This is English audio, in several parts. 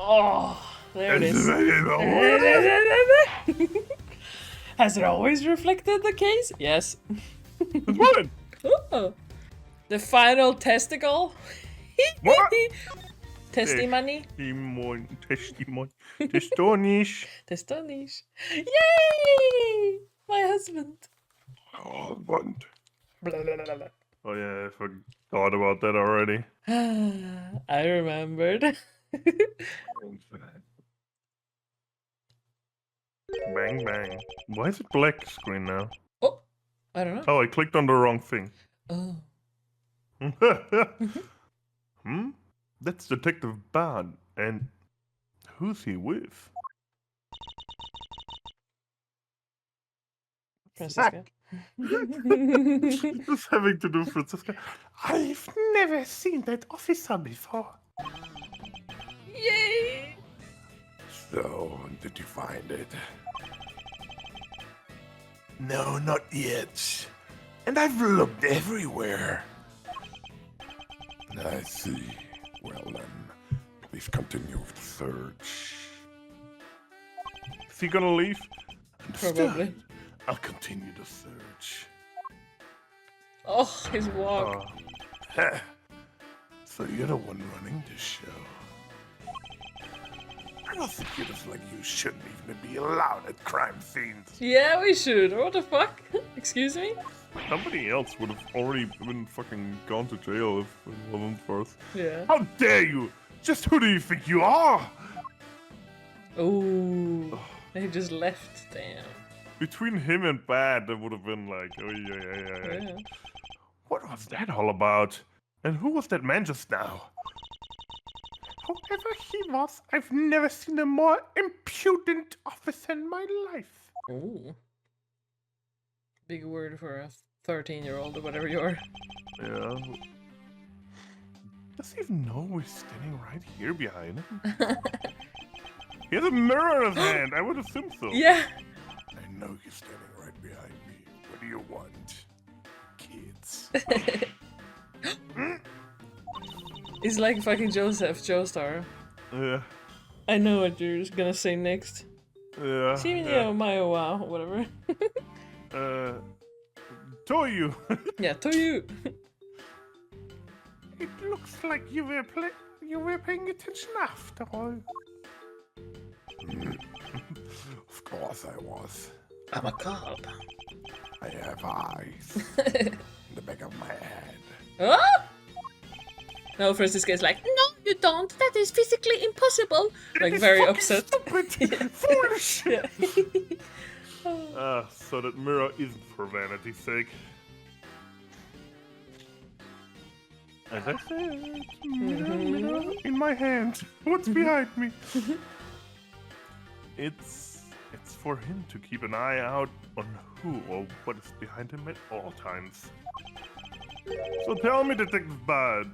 Oh, there it is. Has it always reflected the case? Yes. What? Oh, the final testicle. What? Testimony. Testimony. Testonish. Testonish. Yay! My husband. Oh, what? Blah, blah, blah, blah. Oh yeah, I forgot about that already. I remembered. Bang bang. Why is it black screen now? Oh, I don't know. Oh, I clicked on the wrong thing. Oh. Hmm? That's Detective Bard. And who's he with? Francisca. Who's having to do Francisca? I've never seen that officer before. Yay! So, did you find it? No, not yet. And I've looked everywhere. I see. Well then, please continue with the search. Is he gonna leave? Probably. I'll continue the search. Oh, his walk. Heh. So you're the one running this show. Prosecutors like you shouldn't even be allowed at crime scenes. Yeah, we should. What the fuck? Excuse me? Somebody else would have already been fucking gone to jail if it wasn't for us. Yeah. How dare you! Just who do you think you are? Oh, he just left. Damn. Between him and Bad, that would have been like, oh yeah. Yeah. What was that all about? And who was that man just now? Whoever he was, I've never seen a more impudent officer in my life. Ooh. Big word for a 13-year-old or whatever you are. Yeah. Does he even know we're standing right here behind him? He has a mirror in his hand. I would assume so. Yeah. I know you're standing right behind me. What do you want? Kids. He's like fucking Joseph Joestar. Yeah. I know what you're gonna say next. Yeah. See me, my wow, whatever. Toyu. Yeah, to you. It looks like you were paying attention after all. Of course I was. I'm a cop. I have eyes. In the back of my head. Oh! No, Francisca is like, no, you don't. That is physically impossible. Like, very upset. Stupid. Foolish. Yeah. So that mirror isn't for vanity's sake. As I said, mirror in my hand. What's behind me? It's for him to keep an eye out on who or what is behind him at all times. So tell me, Detective Bud,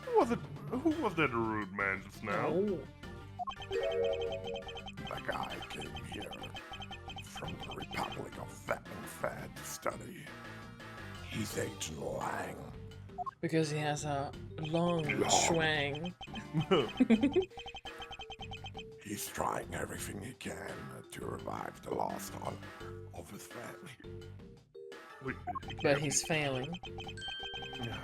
who was that rude man just now? Oh. The guy came here from the Republic of Fat and Fad to study. He's Agent Lang. Because he has a long schwang. He's trying everything he can to revive the lost honor of his family. But he's failing. Yeah.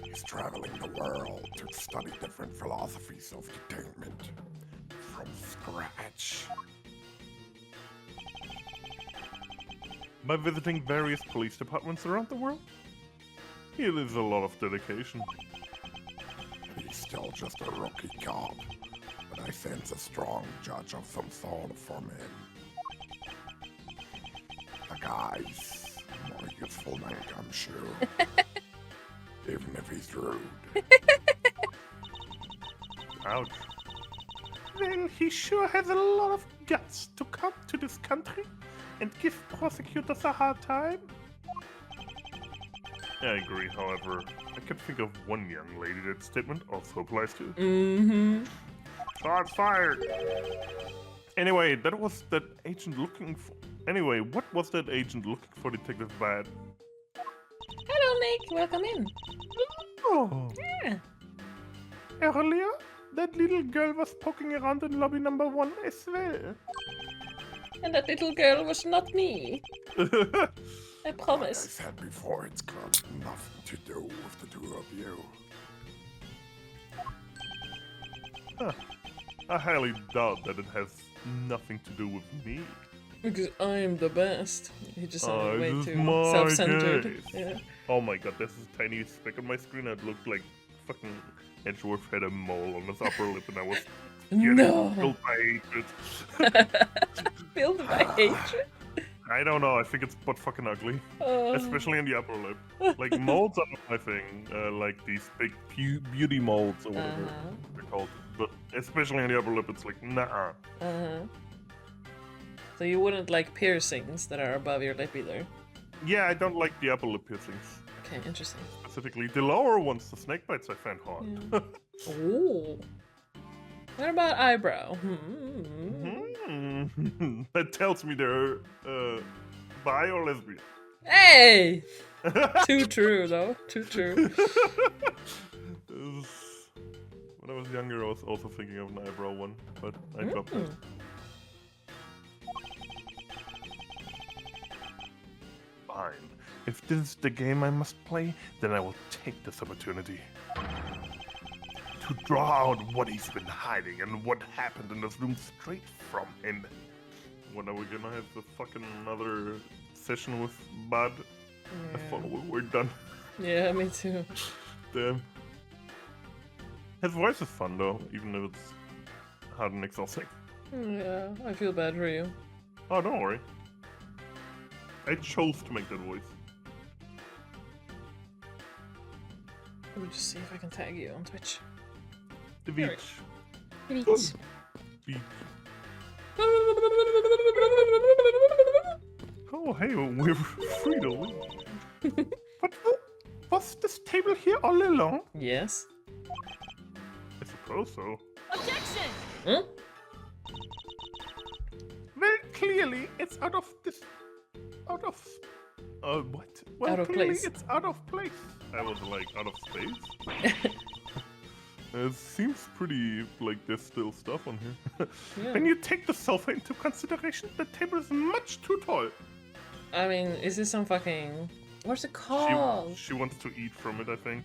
He's traveling the world to study different philosophies of detainment from scratch. By visiting various police departments around the world? He lives a lot of dedication. He's still just a rookie cop, but I sense a strong judge of some sort from him. The guy's more useful than Gumshoe. Even if he's rude. Ouch. Well, he sure has a lot of guts to come to this country and give prosecutors a hard time. I agree, however, I can think of one young lady that statement also applies to. Mm-hmm. Shots fired! Anyway, that was that agent looking for... Anyway, what was that agent looking for, Detective Bad? Hello, Nick. Welcome in. Oh. Yeah. Earlier, that little girl was poking around in lobby number 1 as well. And that little girl was not me. I Like I promise. said before, it's got nothing to do with the two of you. I highly doubt that it has nothing to do with me. Because I'm the best. He just sounded way this is too my self-centered. case. Yeah. Oh my god, there's this tiny speck on my screen that looked like fucking Edgeworth had a mole on his upper lip and I was No. filled by hatred. Filled by hatred. I don't know, I think it's butt fucking ugly. Especially in the upper lip. Like, molds are not my thing. Like these big beauty molds or whatever they're called. But especially in the upper lip, it's like, nah. So you wouldn't like piercings that are above your lip either? Yeah, I don't like the upper lip piercings. Okay, interesting. Specifically, the lower ones, the snake bites, I find hard. Yeah. Ooh. What about eyebrow? That tells me they're bi or lesbian. Hey! Too true, though. Too true. When I was younger, I was also thinking of an eyebrow one, but I dropped it. Fine. If this is the game I must play, then I will take this opportunity to draw out what he's been hiding and what happened in this room straight from him. When are we gonna have the fucking another session with Bud? I thought we were done. Yeah, me too. Damn. His voice is fun though, even if it's hard and exhausting. Yeah, I feel bad for you. Oh, don't worry. I chose to make that voice. Let me just see if I can tag you on Twitch. The There beach. Beach. Beach. Oh, hey, we're free to leave. But was this table here all along? Yes. I suppose so. Objection! Hmm? Well, clearly it's out of this. Out of. What? Well, Out of clearly place. it's out of place. I was like, out of space? It seems pretty like there's still stuff on here. Yeah. When you take the sofa into consideration, the table is much too tall. I mean, is this some fucking... What's it called? She wants to eat from it, I think.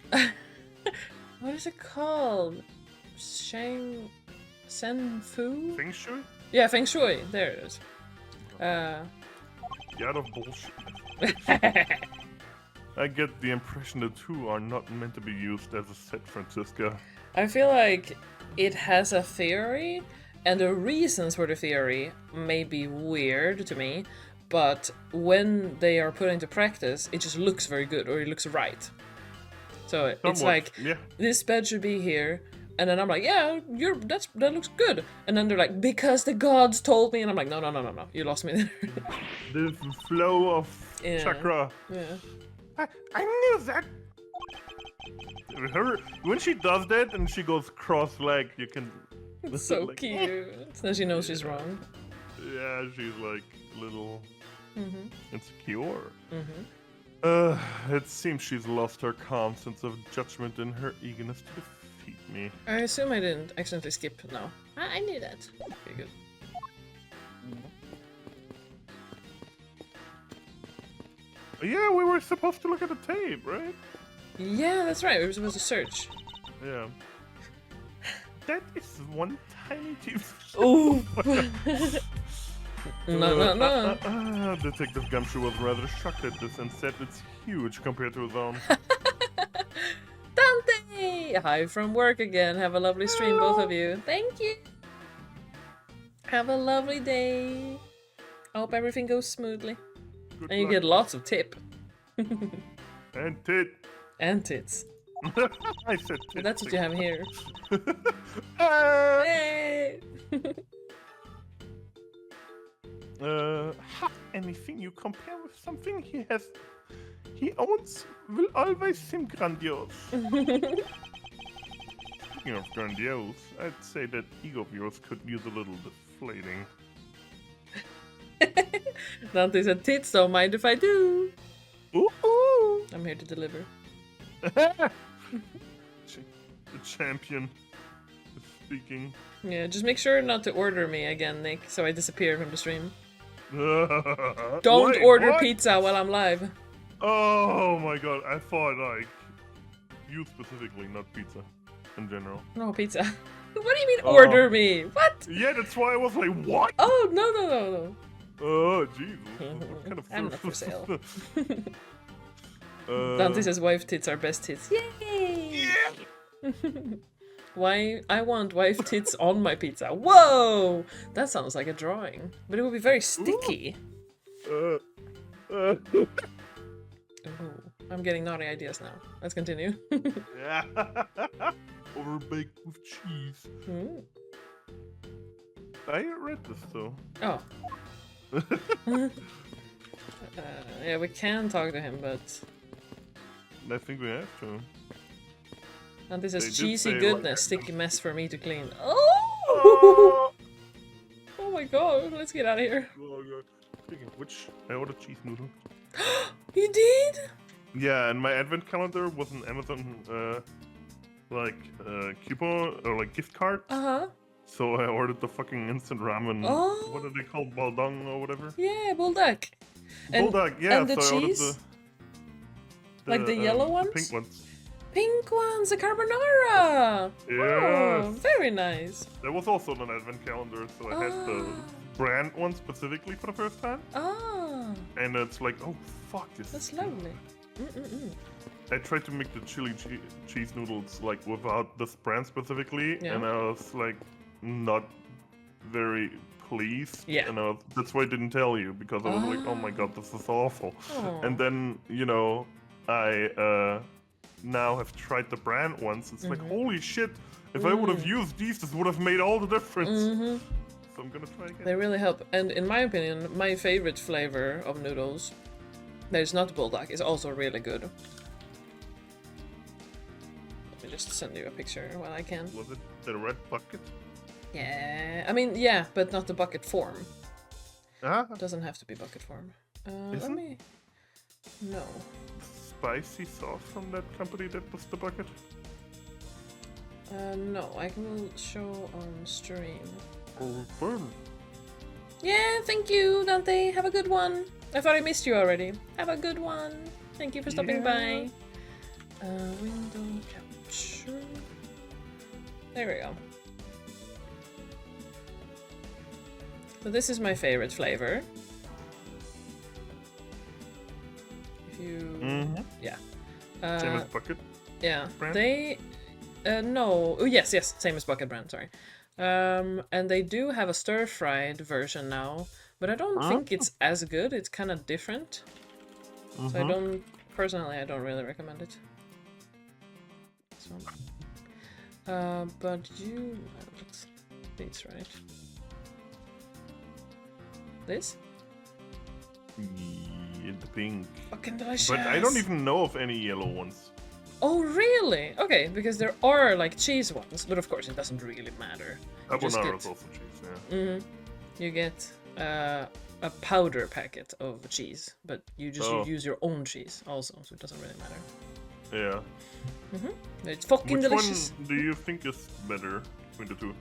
What is it called? Sen Fu? Feng Shui? Yeah, Feng Shui. There it is. Get out of bullshit. I get the impression the two are not meant to be used as a set, Francisca. I feel like it has a theory, and the reasons for the theory may be weird to me, but when they are put into practice, it just looks very good, or it looks right. So it's Somewhat, like, yeah. this bed should be here, and then I'm like, yeah, that looks good. And then they're like, because the gods told me, and I'm like, no, you lost me there. The flow of Yeah. chakra. Yeah. I knew that. When she does that and she goes cross-legged, you can. It's so like, cute. Then she knows she's wrong. Yeah, she's like a little insecure. Mm-hmm. It seems she's lost her calm sense of judgment in her eagerness to defeat me. I assume I didn't accidentally skip now. I knew that. Okay, good. Yeah, we were supposed to look at the tape, right? Yeah, that's right. We were supposed to search. Yeah. That is one tiny tip. Ooh. No. Detective Gumshoe was rather shocked at this and said it's huge compared to his own. Dante! Hi from work again. Have a lovely stream, both of you. Thank you. Have a lovely day. I hope everything goes smoothly. Good And you luck. get lots of tip. And tit. And tits. I said tit. That's what you have here. Uh, Hey! anything you compare with something he owns will always seem grandiose. Speaking of grandiose, I'd say that ego of yours could use a little deflating. Dante said tits, don't mind if I do. Ooh! I'm here to deliver. The champion. speaking. Yeah, just make sure not to order me again, Nick, so I disappear from the stream. Don't Don't order pizza while I'm live. Oh my god, I thought like you specifically, not pizza in general. No, pizza. What do you mean order me? What? Yeah, that's why I was like, what? Oh, no. Oh, Jesus. What kind of I'm not for sale. uh, Dante says wife tits are best tits. Yay! Yeah! Why? I want wife tits on my pizza. Whoa! That sounds like a drawing. But it would be very sticky. Oh, I'm getting naughty ideas now. Let's continue. Yeah. Overbaked with cheese. Mm. I read this though. Oh. Yeah, we can talk to him, but... I think we have to. And this is They did cheesy say, goodness, like, sticky mess for me to clean. Oh! Oh my god, let's get out of here. Oh god. Speaking of which, I ordered cheese noodle. You did? Yeah, and my advent calendar was an Amazon, coupon or like gift card. Uh-huh. So I ordered the fucking instant ramen. Oh. What are they called? Baldong or whatever? Yeah, bulldog. And, Bulldog, yeah. and the so cheese? I ordered Like the yellow ones? The pink ones. Pink ones, the carbonara! Yes. Oh, very nice. There was also an advent calendar, so I had the brand one specifically for the first time. Ah, And it's like, oh fuck, this that's is good. lovely. Mm-mm-mm. I tried to make the chili cheese noodles like without this brand specifically, Yeah. and I was like not very pleased. Yeah. And that's why I didn't tell you, because I was like, oh my god, this is awful. Aw. And then, I now have tried the brand ones. It's like, holy shit, if I would have used these, this would have made all the difference. Mm-hmm. So I'm gonna try again. They really help. And in my opinion, my favorite flavor of noodles, that is not bulldog, is also really good. Let me just send you a picture while I can. Was it the red bucket? Yeah, I mean, yeah, but not the bucket form. Ah, It doesn't have to be bucket form. Let Isn't- me... No. spicy sauce from that company that was the bucket? No, I will show on stream. Oh, burn. Yeah, thank you, Dante. Have a good one. I thought I missed you already. Have a good one. Thank you for stopping by. Window capture. There we go. So this is my favorite flavor. If you... Yeah. Same as bucket? Yeah, brand? they no. Oh, yes, same as Bucket Brand. Sorry, and they do have a stir-fried version now, but I don't think it's as good. It's kind of different, so I don't personally. I don't really recommend it. This one. But you, let's these right. This Yeah, the pink. fucking delicious. But I don't even know of any yellow ones. Oh really? Okay, because there are like cheese ones, but of course it doesn't really matter. You just Carbonara get- is also cheese, yeah. You get a powder packet of cheese, but you just use your own cheese also, so it doesn't really matter. Yeah. It's fucking Which delicious. one do you think is better between the two?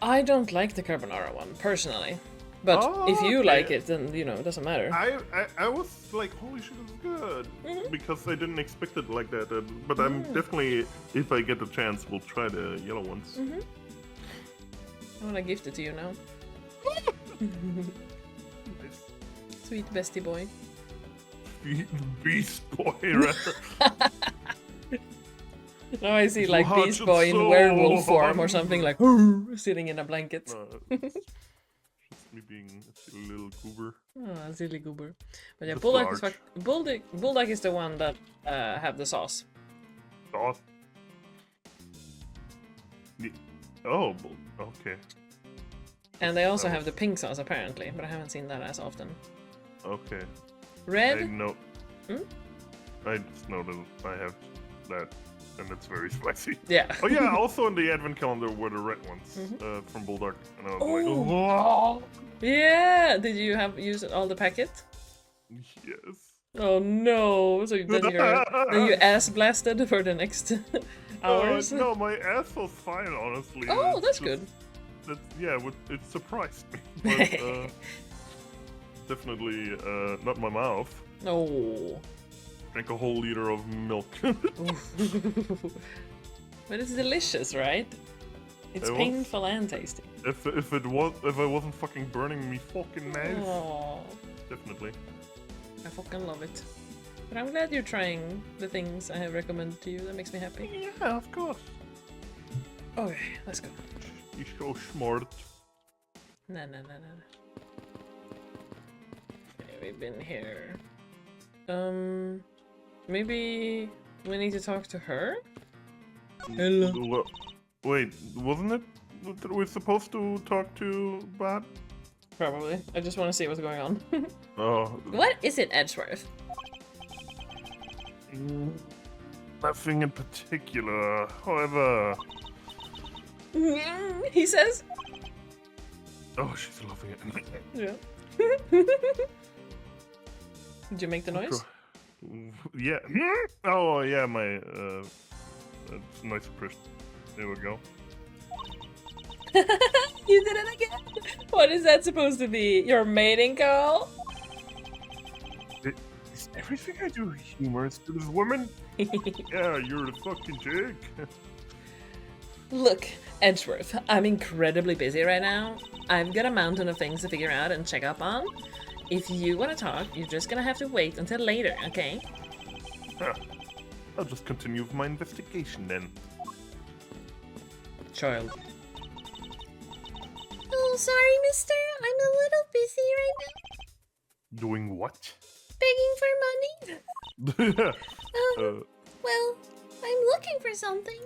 I don't like the carbonara one personally, but if you Okay. like it, then it doesn't matter. I was like, holy shit, it's good. Because I didn't expect it like that. But I'm Mm. definitely, if I get the chance, will try the yellow ones. I wanna gift it to you now. Nice. Sweet bestie boy. Beast Boy, rather. Now I see like Watch Beast it Boy in so werewolf form or hard. something, like sitting in a blanket. It's just me being a silly little goober. Oh, silly goober. But yeah, It's Bulldog is, large. Bulldog is the one that have the sauce. Sauce. Oh, okay. And they also That have the pink sauce apparently, but I haven't seen that as often. Okay. Red? I know. Hmm? I just know that I have that, and it's very spicy. Yeah. Oh yeah, also in the advent calendar were the red ones from Bulldog, and I was like, Oh. oh, Yeah! Did you use all the packet? yes. Oh no! So then you ass blasted for the next hours? No, my ass was fine, honestly. Oh, It's that's just- good. It surprised me. But, definitely not my mouth. No. Drank a whole liter of milk. But it's delicious, right? It's It was. painful and tasty. if I wasn't fucking burning me fucking mouth, Oh, definitely. I fucking love it. But I'm glad you're trying the things I have recommended to you. That makes me happy. Yeah, of course. Okay, let's go. You're so smart. No. Okay, we've been here. Maybe we need to talk to her? Hello. Wait, wasn't it that we're supposed to talk to Bat? Probably. I just want to see what's going on. Oh. What is it, Edgeworth? Nothing in particular. However. He says. Oh, she's loving it. Yeah. Did you make the noise? Yeah. Oh, yeah, my noise suppression. There we go. You did it again. What is that supposed to be? Your mating call? Is everything I do humorous to this woman? Yeah, you're the fucking dick. Look, Edgeworth, I'm incredibly busy right now. I've got a mountain of things to figure out and check up on. If you want to talk, you're just gonna have to wait until later, okay? Huh. I'll just continue with my investigation then. Child. Oh, sorry, mister. I'm a little busy right now. Doing what? Begging for money. uh, Well, I'm looking for something.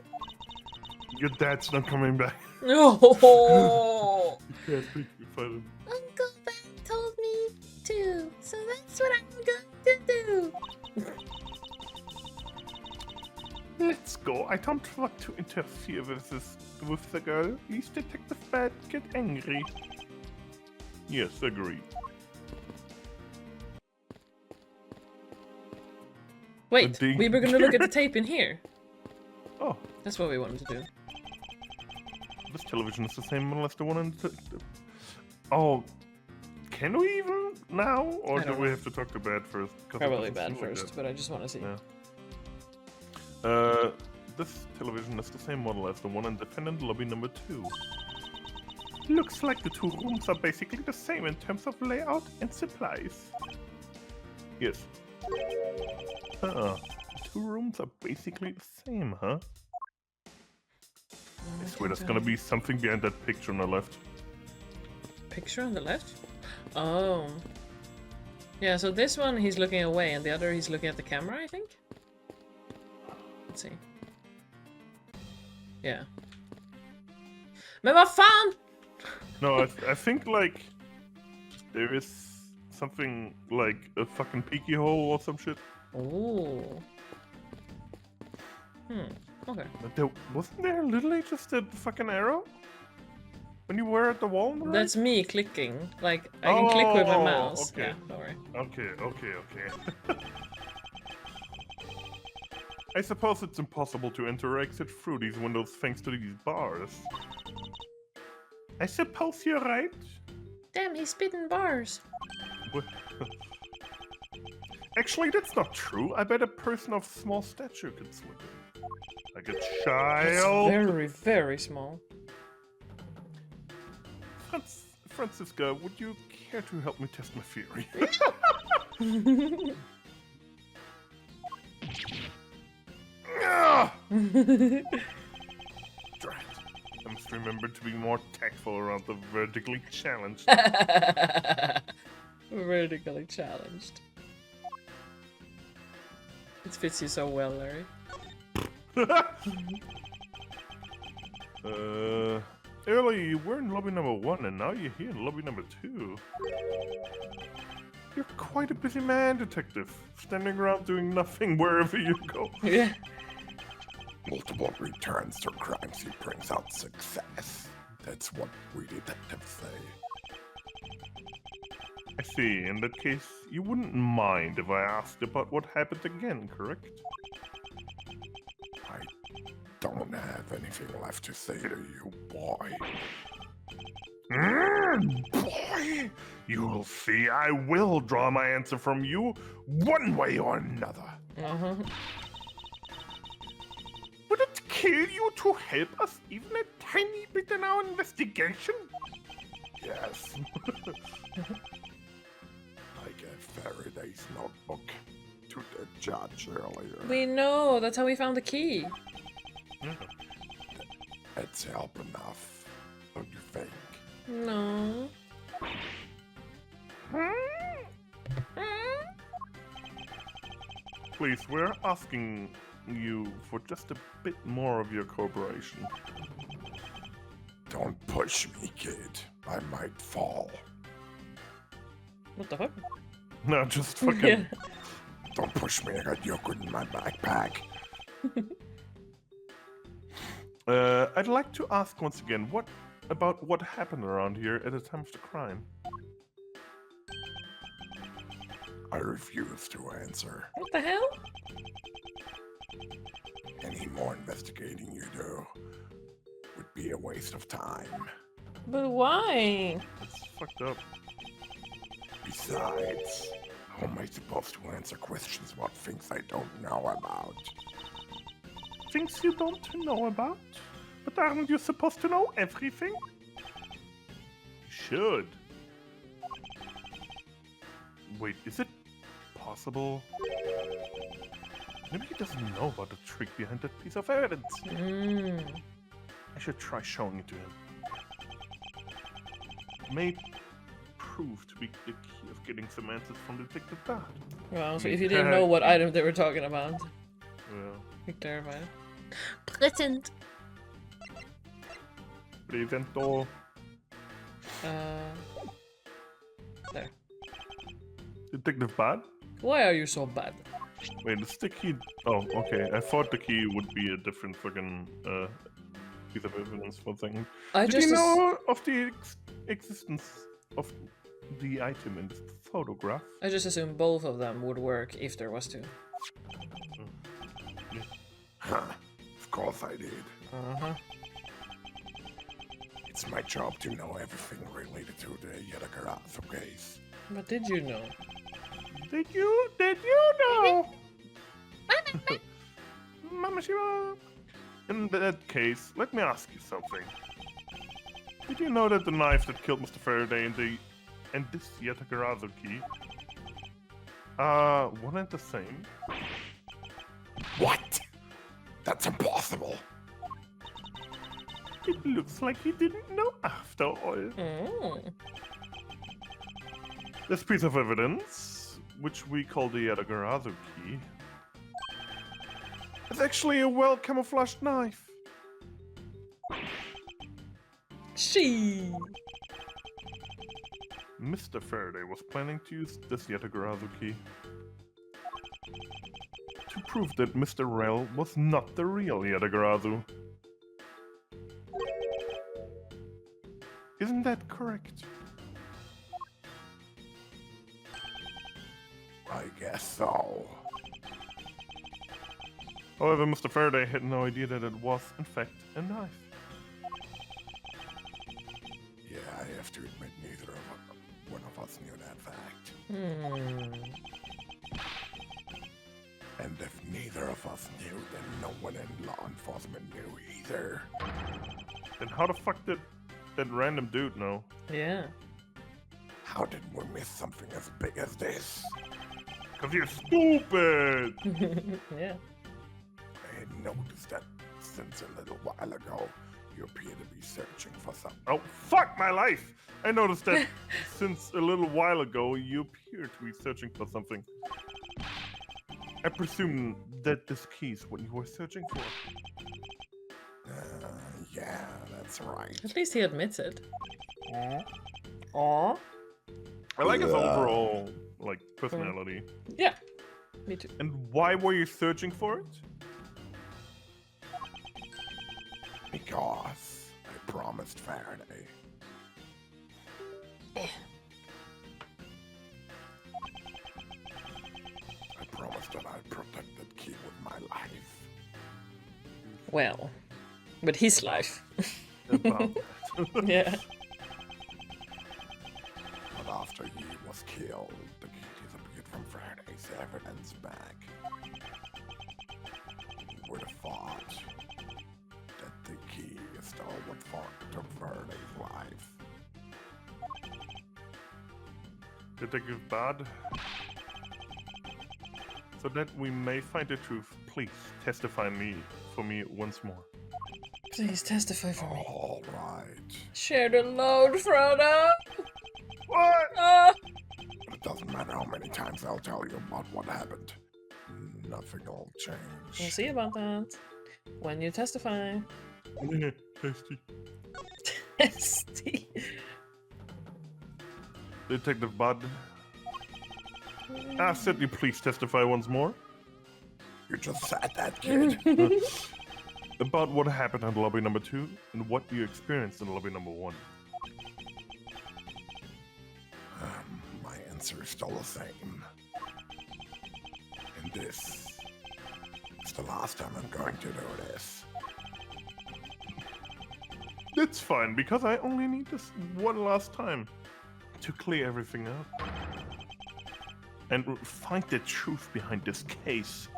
your dad's not coming back. Oh. You can't think you find him. Uncle Ben told me to, so that's what I'm going to do. Let's go. I don't want to interfere with the girl. Please, Detective Bad, get angry. Yes, agreed. Wait, ding. we were gonna look at the tape in here. Oh, That's what we wanted to do. this television is the same model as the one in the... Oh, can we even now? Or I do don't we know. have to talk to Bad first? 'Cause it Probably doesn't bad seem like first, that. but I just want to see. Yeah. This television is the same model as the one in Defendant Lobby number 2. Looks like the two rooms are basically the same in terms of layout and supplies. Yes. The two rooms are basically the same, huh? I swear there's gonna be something behind that picture on the left. Picture on the left? Oh. Yeah, so this one he's looking away and the other he's looking at the camera, I think? Let's see. Yeah. Men vad fan! No, I think like there is something like a fucking peeky hole or some shit. Oh. Okay. But wasn't there literally just a fucking arrow? When you were at the wall on the right? That's me clicking. Like, I can click with my Oh, mouse. okay. Yeah, don't worry. Okay. I suppose it's impossible to enter or exit through these windows thanks to these bars. I suppose you're right. Damn, he's spitting bars. What- Actually, that's not true. I bet a person of small stature could swim. Like a It's child. very, very small. Francisca, would you care to help me test my theory? Ah! Drat. I must remember to be more tactful around the vertically challenged. Vertically challenged. It fits you so well, Larry. Earlier you were in lobby number 1 and now you're here in lobby number 2. You're quite a busy man, detective. Standing around doing nothing wherever you go. Yeah. Multiple returns to crimes he brings out success. That's what we detectives say. I see. In that case, you wouldn't mind if I asked about what happened again, correct? don't have anything left to say to you, boy. Boy, you'll see. I will draw my answer from you one way or another. Uh-huh. Would it kill you to help us even a tiny bit in our investigation? Yes. I gave Faraday's notebook to the judge earlier. We know, that's how we found the key. It's help enough, don't you think? No. Please, we're asking you for just a bit more of your cooperation. Don't push me, kid. I might fall. What the fuck? No, just fucking. Yeah. Don't push me, I got yogurt in my backpack. I'd like to ask once again, what about what happened around here at the time of the crime? I refuse to answer. What the hell? Any more investigating you do would be a waste of time. But why? It's fucked up. Besides, how am I supposed to answer questions about things I don't know about? Things you don't know about? But aren't you supposed to know everything? You should. Wait, is it possible? Maybe he doesn't know about the trick behind that piece of evidence. I should try showing it to him. May prove to be the key of getting some answers from Detective Dad. Well, so if you didn't know what item they were talking about, Well, you're terrified. Present. Presento. There. Detective Bad? Why are you so bad? Wait, the stick key. Oh, okay. I thought the key would be a different fucking piece of evidence for things. Did you know of the existence of the item in this photograph? I just assumed both of them would work if there was to. Huh. Of course I did. Uh-huh. It's my job to know everything related to the Yedagarasu case. But did you know? Did you know? Mama Shiva. In that case, let me ask you something. Did you know that the knife that killed Mr. Faraday and this Yatagarazu key one and the same? What? That's impossible. It looks like he didn't know after all. This piece of evidence, which we call the Yatagarazu key, is actually a well-camouflaged knife. She. Mr. Faraday was planning to use this Yatagarazu key to prove that Mr. Rel was not the real Yatagarazu. Isn't that correct? I guess so. However, Mr. Faraday had no idea that it was, in fact, a knife. Yeah, I have to admit neither of one of us knew that fact. And if neither of us knew, then no one in law enforcement knew either. Then how the fuck did that random dude know? Yeah. How did we miss something as big as this? Cause you're stupid! Yeah. I had noticed that since a little while ago, you appear to be searching for something. Oh, fuck my life! I noticed that since a little while ago, you appear to be searching for something. I presume that this key is what you were searching for. Yeah, that's right. At least he admits it. Aww. I like his overall, like, personality. Yeah. Me too. And why were you searching for it? Because I promised Faraday. I promised that I'd protect that key with my life. Well, with his life. About that. Yeah. But after he was killed, the key disappeared from Friday's evidence back. We would have thought that the key is still what took Friday's life. Detective Bad. So that we may find the truth, please testify for me once more. Please testify for me. All right. Share the load, Frodo! What? Ah! But it doesn't matter how many times I'll tell you about what happened. Nothing will change. We'll see about that. When you testify. Tasty. Testy. Detective Bud. Said you please testify once more You just said that, kid. about what happened in lobby number 2 and what you experienced in lobby number 1. My answer is still the same. And this is the last time I'm going to do this. That's fine, because I only need this one last time to clear everything up and find the truth behind this case.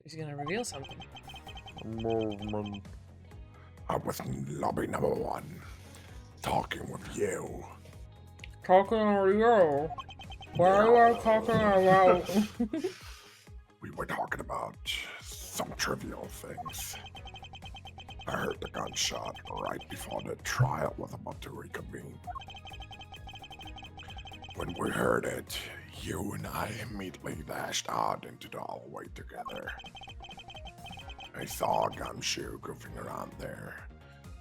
He's gonna reveal something. I was in lobby number 1, talking with you. Talking to you. Why are you talking about? We were talking about some trivial things. I heard the gunshot right before the trial was about to reconvene. When we heard it, you and I immediately dashed out into the hallway together. I saw a gumshoe goofing around there.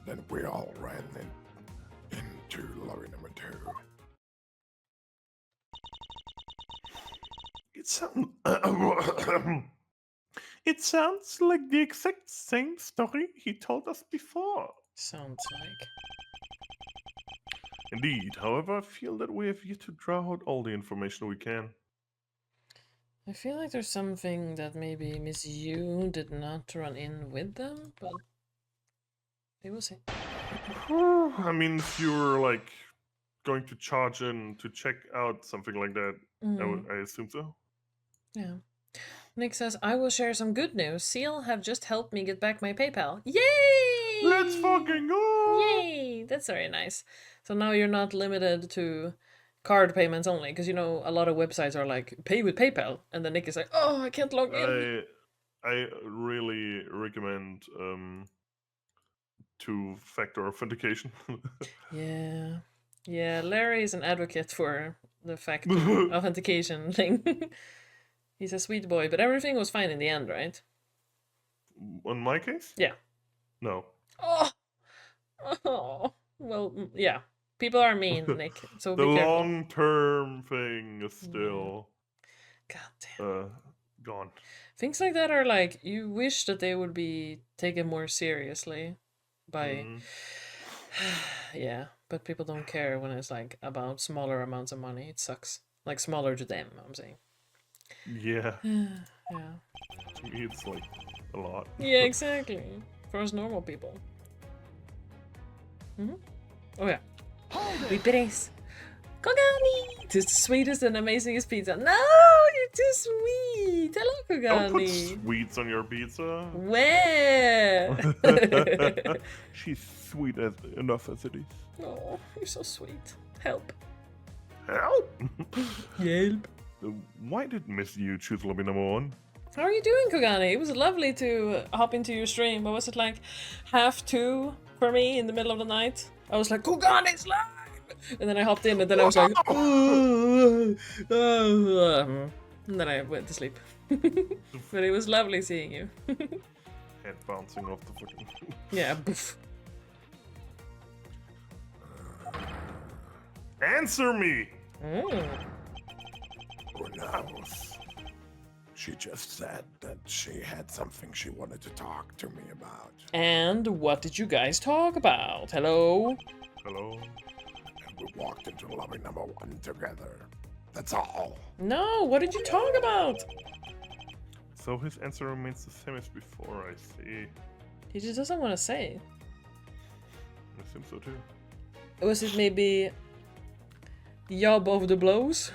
Then we all ran into lobby number 2. It sounds like the exact same story he told us before. Sounds like. Indeed, however, I feel that we have yet to draw out all the information we can. I feel like there's something that maybe Miss Yu did not run in with them, but we will see. I mean, if you were like going to charge in to check out something like that, I assume so. Yeah. Nick says, I will share some good news. Seal have just helped me get back my PayPal. Yay! Let's fucking go! Yay! That's very nice. So now you're not limited to card payments only, because you know a lot of websites are like pay with PayPal, and then Nick is like, oh, I can't log in. I really recommend two-factor authentication. Yeah. Yeah, Larry is an advocate for the factor authentication thing. He's a sweet boy, but everything was fine in the end, right? On my case? Yeah. No. Oh. Well, yeah. People are mean, Nick. So The be careful. long-term thing is still God damn. gone. Things like that are like you wish that they would be taken more seriously by yeah, but people don't care when it's like about smaller amounts of money. It sucks. Like smaller to them, I'm saying. Yeah. Yeah. To me, it's like a lot. Yeah, exactly. For us normal people. Oh yeah. We praise Kogani! Tis the sweetest and amazingest pizza. No, you're too sweet. Hello, Don't put Kogani. sweets on your pizza. Where? She's sweet enough as it is. Oh, you're so sweet. Help. Help! Help. Why did Miss Yu choose lobby number 1? How are you doing, Kogani? It was lovely to hop into your stream. What was it like? 1:30 for me in the middle of the night? I was like, Kogani's live! And then I hopped in and then I was like, and then I went to sleep. But it was lovely seeing you. Head bouncing off the fucking... Yeah, boof. Answer me! Who knows? She just said that she had something she wanted to talk to me about. And what did you guys talk about? Hello? Hello? And we walked into lobby number 1 together. That's all. No, what did you talk about? So his answer remains the same as before, I see. He just doesn't want to say. I assume so too. Was it maybe Job of the blows?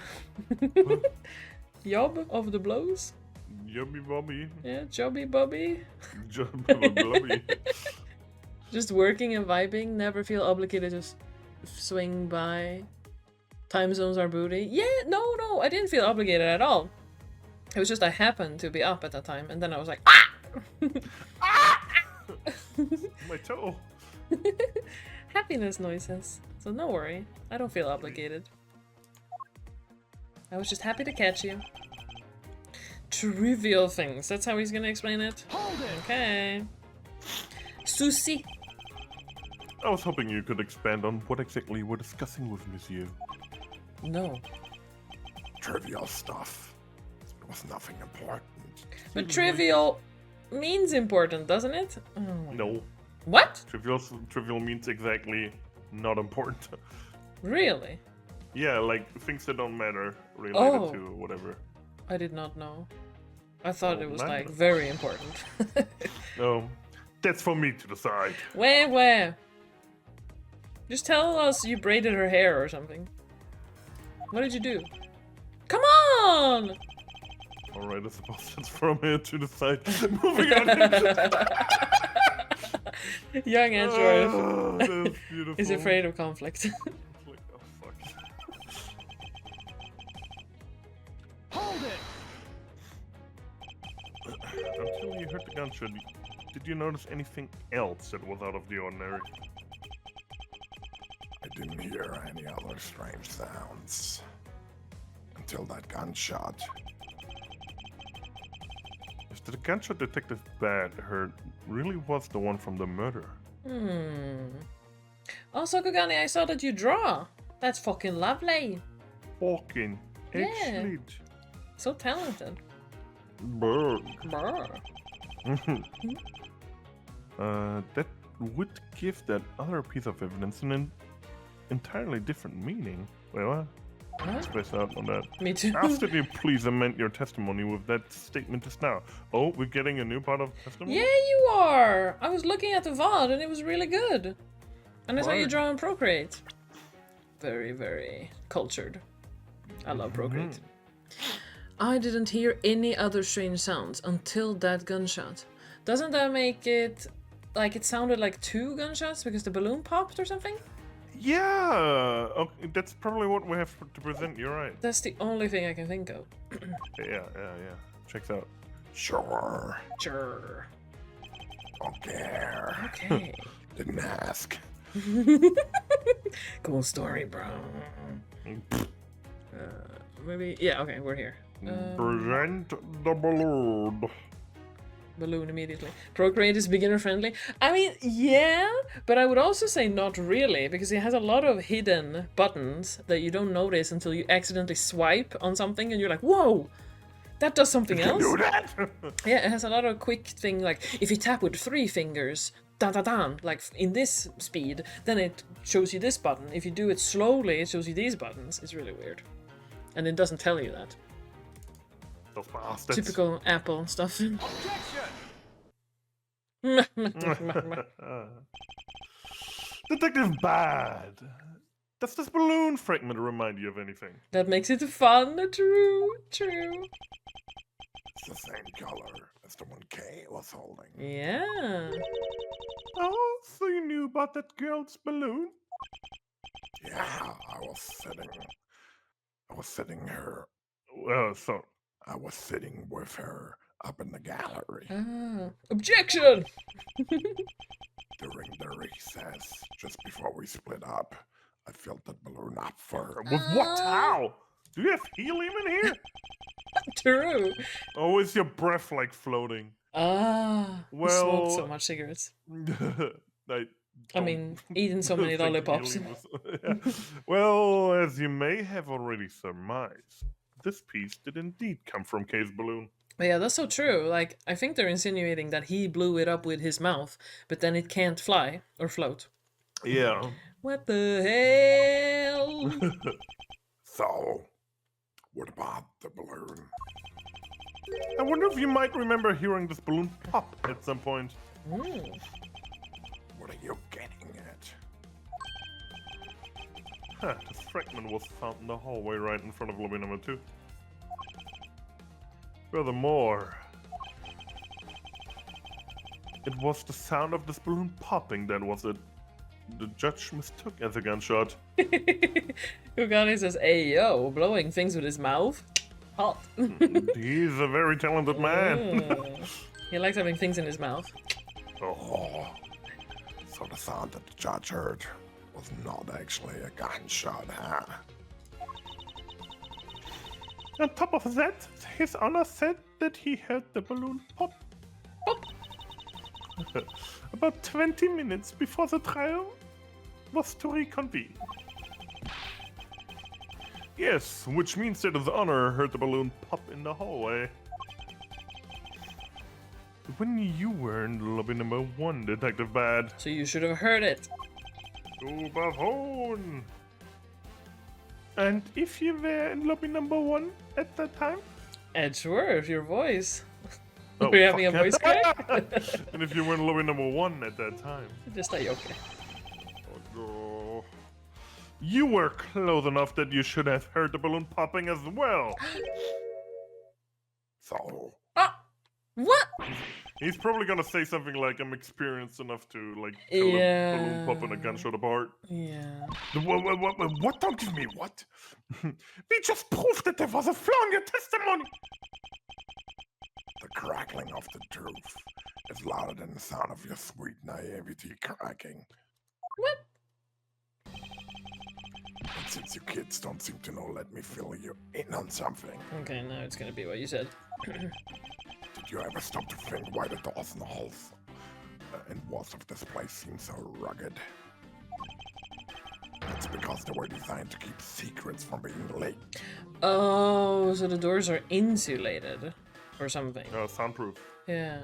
Job of the blows? Yummy Bobby. Yeah, Jobby Bobby. Bobby. Just working and vibing, never feel obligated to swing by. Time zones are booty. Yeah, no, I didn't feel obligated at all. It was just I happened to be up at that time, and then I was like, ah! My toe. Happiness noises. So no worry, I don't feel obligated. I was just happy to catch you. Trivial things. That's how he's gonna explain it? Okay. Sushi. I was hoping you could expand on what exactly we're discussing with Monsieur. No. Trivial stuff. It was nothing important. But trivial means important, doesn't it? Oh. No. What? Trivial means exactly not important. Really? Yeah, like things that don't matter related Oh. to whatever. I did not know. I thought Oh, it was man. like very important. No, that's for me to decide. Where? Just tell us you braided her hair or something. What did you do? Come on! Alright, I suppose that's from here to decide. Moving on. Young Edgeworth Oh, that's beautiful. is afraid of conflict. Like, oh, fuck. Until you heard the gunshot, did you notice anything else that was out of the ordinary? I didn't hear any other strange sounds. Until that gunshot. If the gunshot Detective Bad heard really was the one from the murder. Also, Kogani, I saw that you draw. That's fucking lovely. Fucking Yeah. excellent. So talented. Brr. Brr. That would give that other piece of evidence an entirely different meaning. Wait, what? What? Space out on that. Me too. Ask that you please amend your testimony with that statement just now. Oh, we're getting a new part of testimony? Yeah, you are. I was looking at the VOD and it was really good. And I saw you Word. draw and Procreate. Very, very cultured. I love Procreate. I didn't hear any other strange sounds until that gunshot. Doesn't that make it like it sounded like 2 gunshots because the balloon popped or something? Yeah! Okay, that's probably what we have to present, you're right. That's the only thing I can think of. Yeah. Checks out. Sure. Sure. Don't care. Okay. Didn't ask. Cool story, bro. Maybe. Yeah, okay, we're here. Present the balloon. Balloon immediately. Procreate is beginner friendly. I mean, yeah, but I would also say not really, because it has a lot of hidden buttons that you don't notice until you accidentally swipe on something and you're like, whoa, that does something else. Do that! Yeah, it has a lot of quick thing, like if you tap with 3 fingers, da da da, like in this speed, then it shows you this button. If you do it slowly, it shows you these buttons. It's really weird. And it doesn't tell you that. Those bastards. Typical Apple stuff. Detective Bad. Does this balloon fragment remind you of anything? That makes it fun. True. It's the same color as the one Kay was holding. Yeah. Oh, so you knew about that girl's balloon? Yeah, I was sitting with her up in the gallery Ah. Objection! during the recess just before we split up. I filled that balloon up for her. With what? How? Do you have helium in here? True. Oh, is your breath like floating? Ah. You Well- smoked so much cigarettes. I don't mean, eating so many think lollipops. helium was- Yeah. Well, as you may have already surmised, this piece did indeed come from Kay's balloon. Yeah, that's so true. Like, I think they're insinuating that he blew it up with his mouth, but then it can't fly or float. Yeah. What the hell? So, What about the balloon? I wonder if you might remember hearing this balloon pop at some point. Mm. What are you getting at? Huh, the fragment was found in the hallway right in front of lobby number 2. Furthermore, it was the sound of this balloon popping that was it. The judge mistook as a gunshot. Kugani says, "Ayo, blowing things with his mouth. Hot." He's a very talented man. Mm. He likes having things in his mouth. Oh, so the sound that the judge heard was not actually a gunshot, huh? On top of that, His Honor said that he heard the balloon pop. Pop! About 20 minutes before the trial was to reconvene. Yes, which means that His Honor heard the balloon pop in the hallway. When you were in lobby number 1, Detective Bad. So you should have heard it. Überhaupt. And if you were in lobby number 1 at that time? Edgeworth, your voice. Oh, We're having a fuck. voice crack? And if you were in lobby number 1 at that time? Just like, okay. Oh, you were close enough that you should have heard the balloon popping as well. So, Ah! What? He's probably gonna say something like, I'm experienced enough to, like, tell a balloon pop and a gunshot apart. Yeah. what? Don't give me what? We just proved that there was a flaw in your testimony. The crackling of the truth is louder than the sound of your sweet naivety cracking. What? And since you kids don't seem to know, let me fill you in on something. Okay, now it's gonna be what you said. Did you ever stop to think why the doors and halls and walls of this place seem so rugged? It's because they were designed to keep secrets from being leaked. Oh, so the doors are insulated or something. Soundproof. Yeah.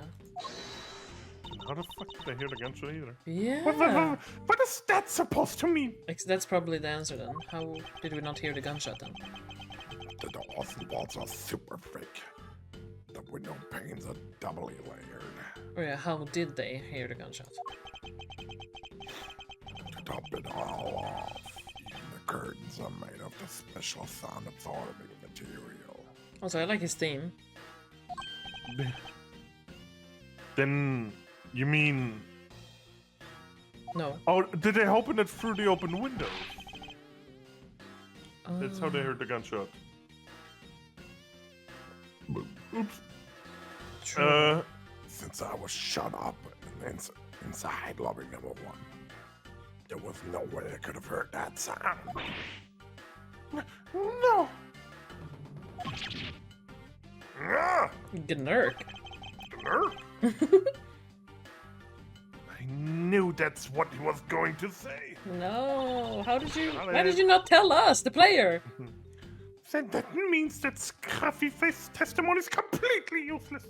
How the fuck did I hear the gunshot either? Yeah. What is that supposed to mean? That's probably the answer then. How did we not hear the gunshot then? The doors and walls are super thick. The window panes are doubly layered. Oh yeah, how did they hear the gunshot? To top it all off, even the curtains are made of the special sound-absorbing material. Also, I like his theme. Then, you mean... No. Oh, did they open it through the open window? That's how they heard the gunshot. Oops. True. Since I was shut up inside lobby number 1, there was no way I could have heard that sound. No! Ah! Gnurk. I knew that's what he was going to say. No. How did you? Why did you not tell us, the player? Then that means that Scruffy Face's testimony is completely useless.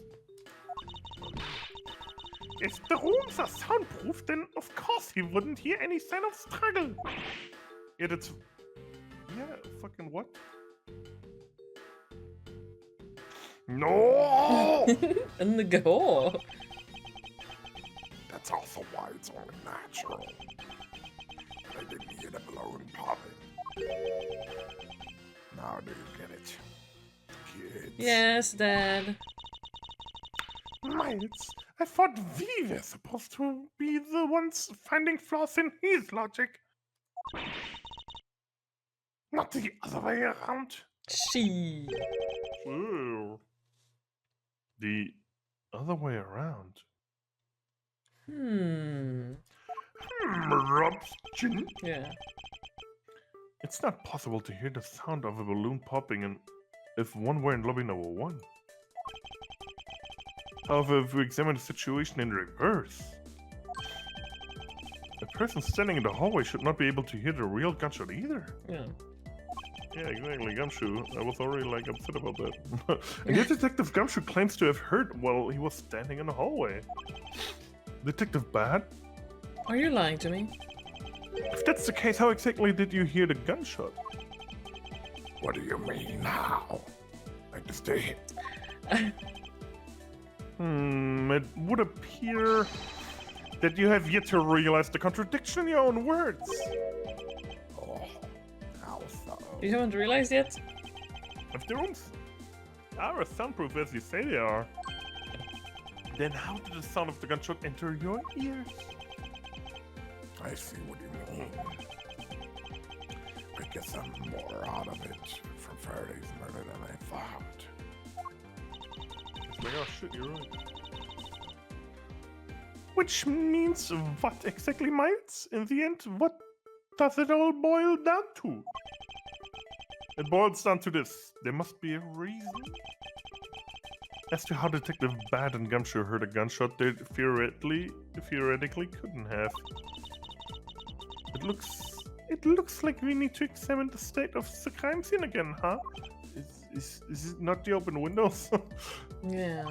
If the rooms are soundproof, then of course he wouldn't hear any sign of struggle. Yet it's... Yeah, fucking what? No! And the go. That's also why it's only natural. I didn't hear the balloon popping. Now do you get it, kids? Yes, Dad. Miles, I thought we were supposed to be the ones finding flaws in his logic. Not the other way around. She. Sure. The other way around. Robson? Yeah. It's not possible to hear the sound of a balloon popping and if one were in lobby number 1. However, if we examine the situation in reverse, a person standing in the hallway should not be able to hear the real gunshot either. Yeah. Yeah, exactly, Gumshoe. I was already, like, upset about that. And yet Detective Gumshoe claims to have heard while he was standing in the hallway. Detective Bad? Are you lying to me? If that's the case, how exactly did you hear the gunshot? What do you mean, how? Like to stay. It would appear that you have yet to realize the contradiction in your own words. Oh, how so? You haven't realized yet? If the rooms are as soundproof as you say they are, then how did the sound of the gunshot enter your ears? I see what you mean. I guess I'm more out of it from Faraday's murder than I thought. It's like, oh shit, you're right. Which means what exactly, Miles? In the end, what does it all boil down to? It boils down to this. There must be a reason. As to how Detective Bad and Gumshoe heard a gunshot they theoretically couldn't have. It looks like we need to examine the state of the crime scene again, huh? Is it not the open windows? Yeah.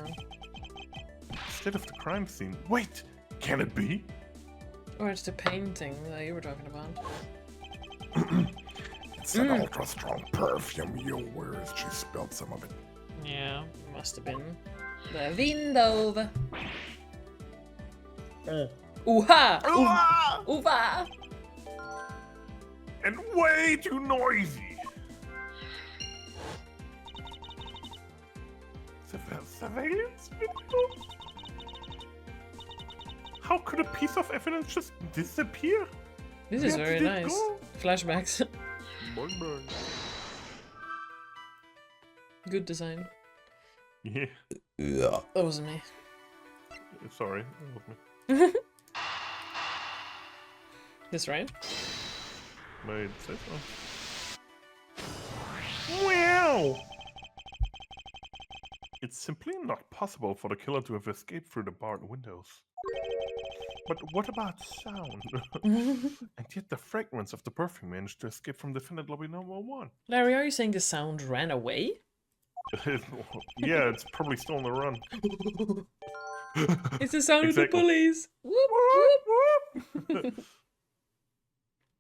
State of the crime scene. Wait, can it be? Or it's the painting that you were talking about. It's an ultra strong perfume you wear. She spilled some of it. Yeah, must have been. The window. Ooh-ha! Ooh-ha! And way too noisy. Surveillance video? How could a piece of evidence just disappear? This is Where very did it nice. go? Flashbacks. Boing, boing. Good design. Yeah, That wasn't me. sorry, that was me. This right? I'd say so. Wow! It's simply not possible for the killer to have escaped through the barred windows. But what about sound? And yet the fragrance of the perfume managed to escape from defendant lobby number 1. Larry, are you saying the sound ran away? Yeah, it's probably still on the run. It's the sound of Exactly. the police. Whoop, Whoop, whoop.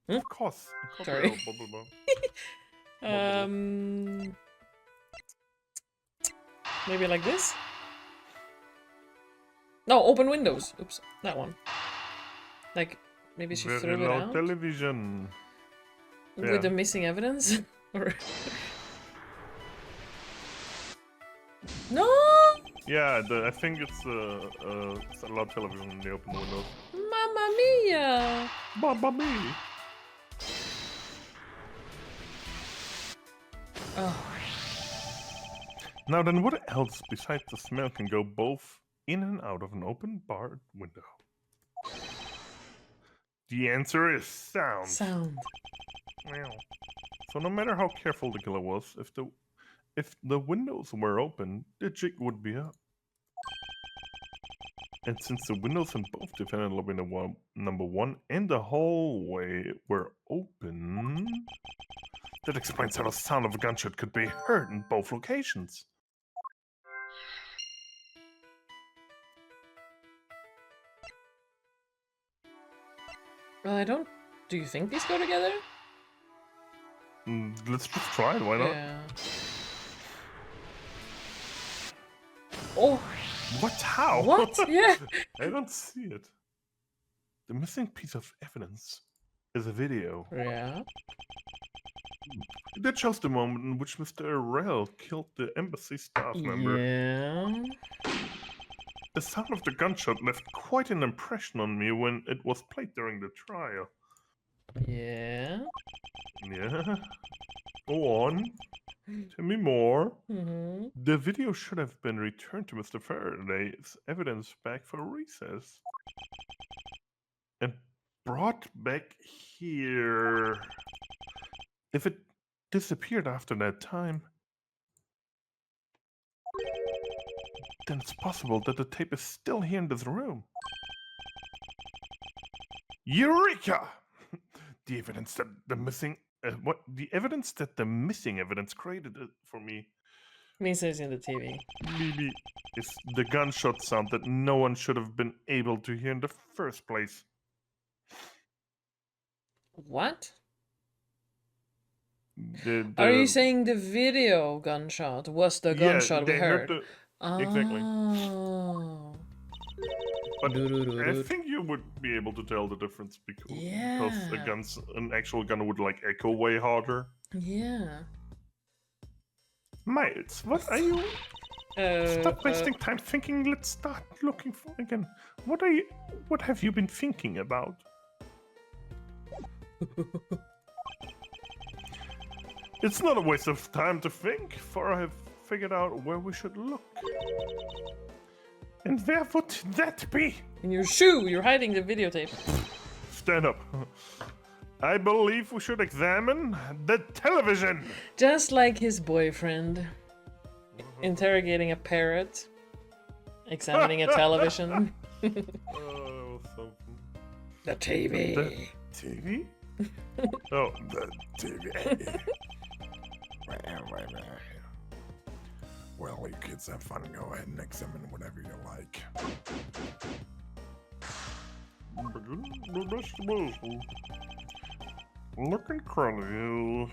Huh? Of course. Sorry. Bubble bum. Maybe like this? No, open windows. Oops, that one. Like, maybe she Very threw it loud out? television. Yeah. With the missing evidence? Or... No! Yeah, I think it's a loud television in the open windows. Mamma mia! Mamma mia! Oh, Now then, what else besides the smell can go both in and out of an open barred window? The answer is sound. sound. Meow. So no matter how careful the killer was, if the windows were open, the jig would be up. And since the windows in both defendant lobby number 1 and the hallway were open, that explains how the sound of a gunshot could be heard in both locations. Well, I don't... Do you think these go together? Let's just try it, why not? Yeah. Oh, What? How? what? Yeah. I don't see it. The missing piece of evidence is a video. Yeah. That shows the moment in which Mr. Arrell killed the embassy staff member. Yeah. The sound of the gunshot left quite an impression on me when it was played during the trial. Yeah. Yeah? Go on. Tell me more. Mm-hmm. The video should have been returned to Mr. Faraday's evidence back for recess. And brought back here. If it disappeared after that time, then it's possible that the tape is still here in this room. Eureka! The evidence that the missing the evidence that the missing evidence created it for me Means it's in the TV. maybe is the gunshot sound that no one should have been able to hear in the first place. What? Are you saying the video gunshot was the gunshot we they heard? Exactly. Oh. But I think you would be able to tell the difference because Yeah. an actual gun would like echo way harder. Yeah. Miles, what are you? Stop wasting time thinking. Let's start looking for again. What have you been thinking about? It's not a waste of time to think, for I have figured out where we should look. And where would that be? In your shoe, you're hiding the videotape. Stand up. I believe we should examine the television. Just like his boyfriend. Interrogating a parrot. Examining a television. Oh, something. The TV. The TV? Oh, The TV. Well, you kids have fun. Go ahead and examine whatever you like. Look in front of you.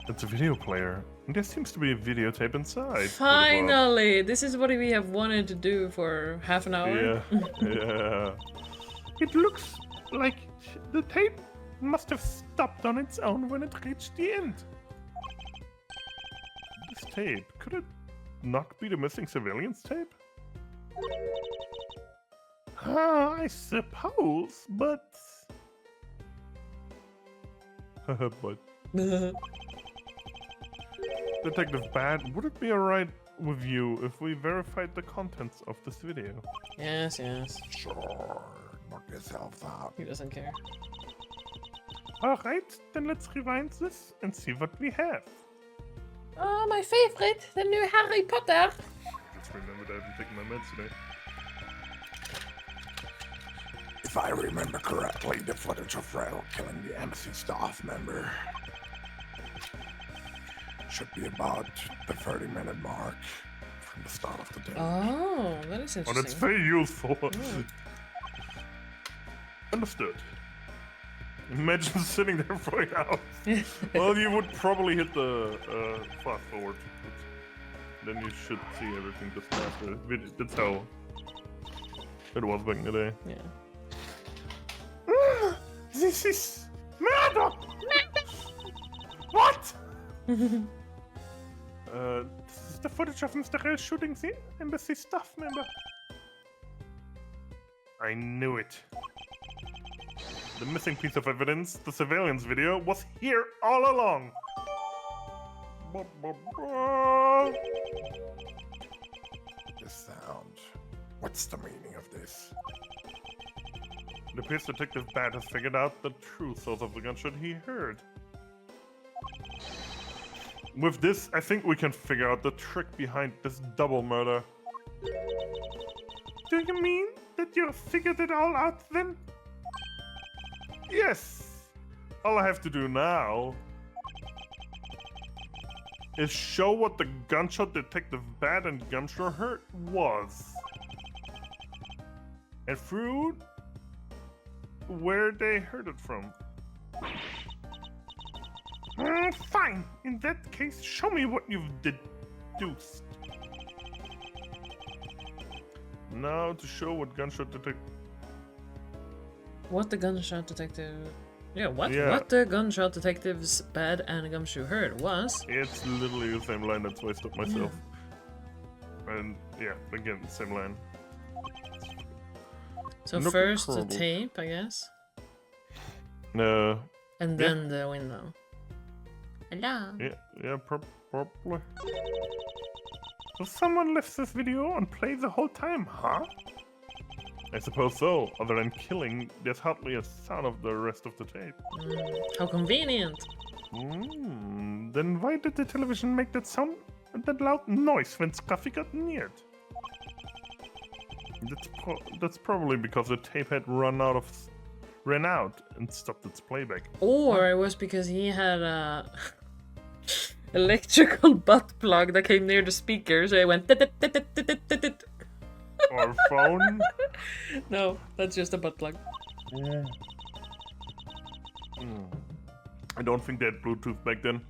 It's a video player. There seems to be a videotape inside. Finally! This is what we have wanted to do for half an hour. Yeah, yeah. It looks like the tape must have stopped on its own when it reached the end. This tape, could it not be the missing civilians tape? I suppose, but... but... Detective Bad, would it be alright with you if we verified the contents of this video? Yes, yes. Sure, knock yourself out. He doesn't care. Alright, then let's rewind this and see what we have. Oh, my favorite, the new Harry Potter. Just remembered I haven't taken my meds today. If I remember correctly, the footage of Rattle killing the embassy staff member should be about the 30-minute mark from the start of the day. Oh, that is Oh, interesting. that's very useful. Understood. Imagine sitting there for hours. Well, you would probably hit the fast forward. Then you should see everything just after. That's how it was back in the day. Yeah. This is murder! What? This is the footage of Mr. Rell shooting the embassy staff member. I knew it. The missing piece of evidence, the surveillance video, was here all along. This sound. What's the meaning of this? It appears Detective Bat has figured out the true source of the gunshot he heard. With this, I think we can figure out the trick behind this double murder. Do you mean that you figured it all out then? Yes! All I have to do now is show what the gunshot Detective Bat and Gumshoe heard was. And through where they heard it from. Fine. In that case, show me what you've deduced. Now to show what gunshot detective... What the gunshot detective... Yeah, what? Yeah. What the gunshot detectives Bad and Gumshoe heard was... It's literally the same line, that's why I stopped myself. And yeah, again, same line. So Look first the incredible. tape, I guess. No. And then the window. Hello? Yeah, probably. So someone left this video on play the whole time, huh? I suppose so. Other than killing, there's hardly a sound of the rest of the tape. How convenient. Then why did the television make that sound, that loud noise when Scruffy got near it? That's probably because the tape had ran out and stopped its playback. Or it was because he had a electrical butt plug that came near the speaker, so it went. Or phone? No, that's just a butt plug. Yeah. I don't think they had Bluetooth back then.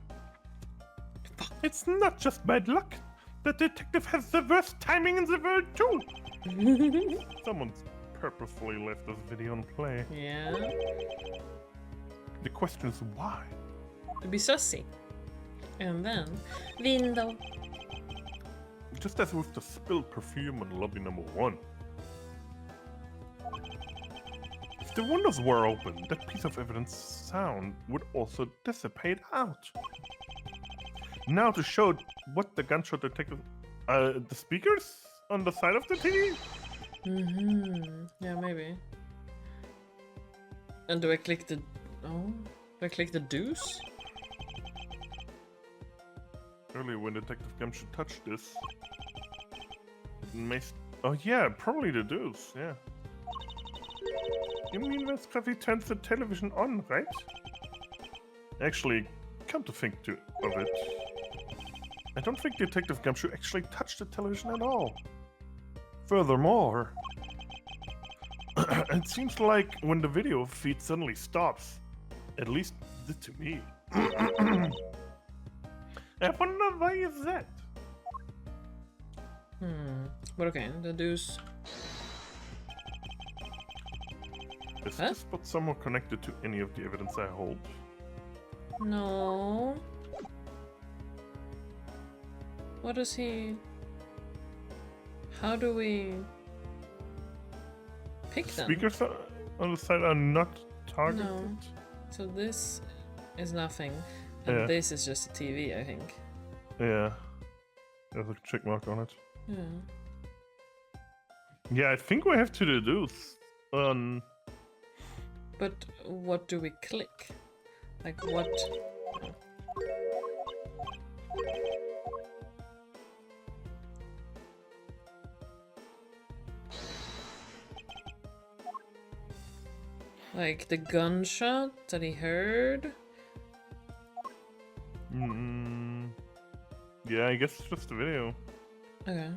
It's not just bad luck. The detective has the worst timing in the world too. Someone's purposefully left this video on play. Yeah. The question is why? To be sussy. And then window. Just as with the spilled perfume on lobby number 1. If the windows were open, that piece of evidence sound would also dissipate out. Now to show what the gunshot detective... the speakers on the side of the TV? Yeah, maybe. And do I click the... Oh? Do I click the deuce? Earlier when Detective Gumshoe touched this... it may oh yeah, probably the deuce, yeah. You mean when Scruffy turns the television on, right? Actually, come to think of it, I don't think Detective Gumshoe actually touched the television at all. Furthermore, it seems like when the video feed suddenly stops, at least it did to me. I wonder why is that? But okay, the deuce. Is Huh? this spot somewhere connected to any of the evidence I hold? No. What is he... How do we... pick them? Speakers on the side are not targeted? No. So this is nothing. And Yeah. this is just a TV, I think. Yeah. There's a check mark on it. Yeah. Yeah, I think we have to deduce on... But what do we click? Like what? Like the gunshot that he heard? Yeah, I guess it's just a video. Okay.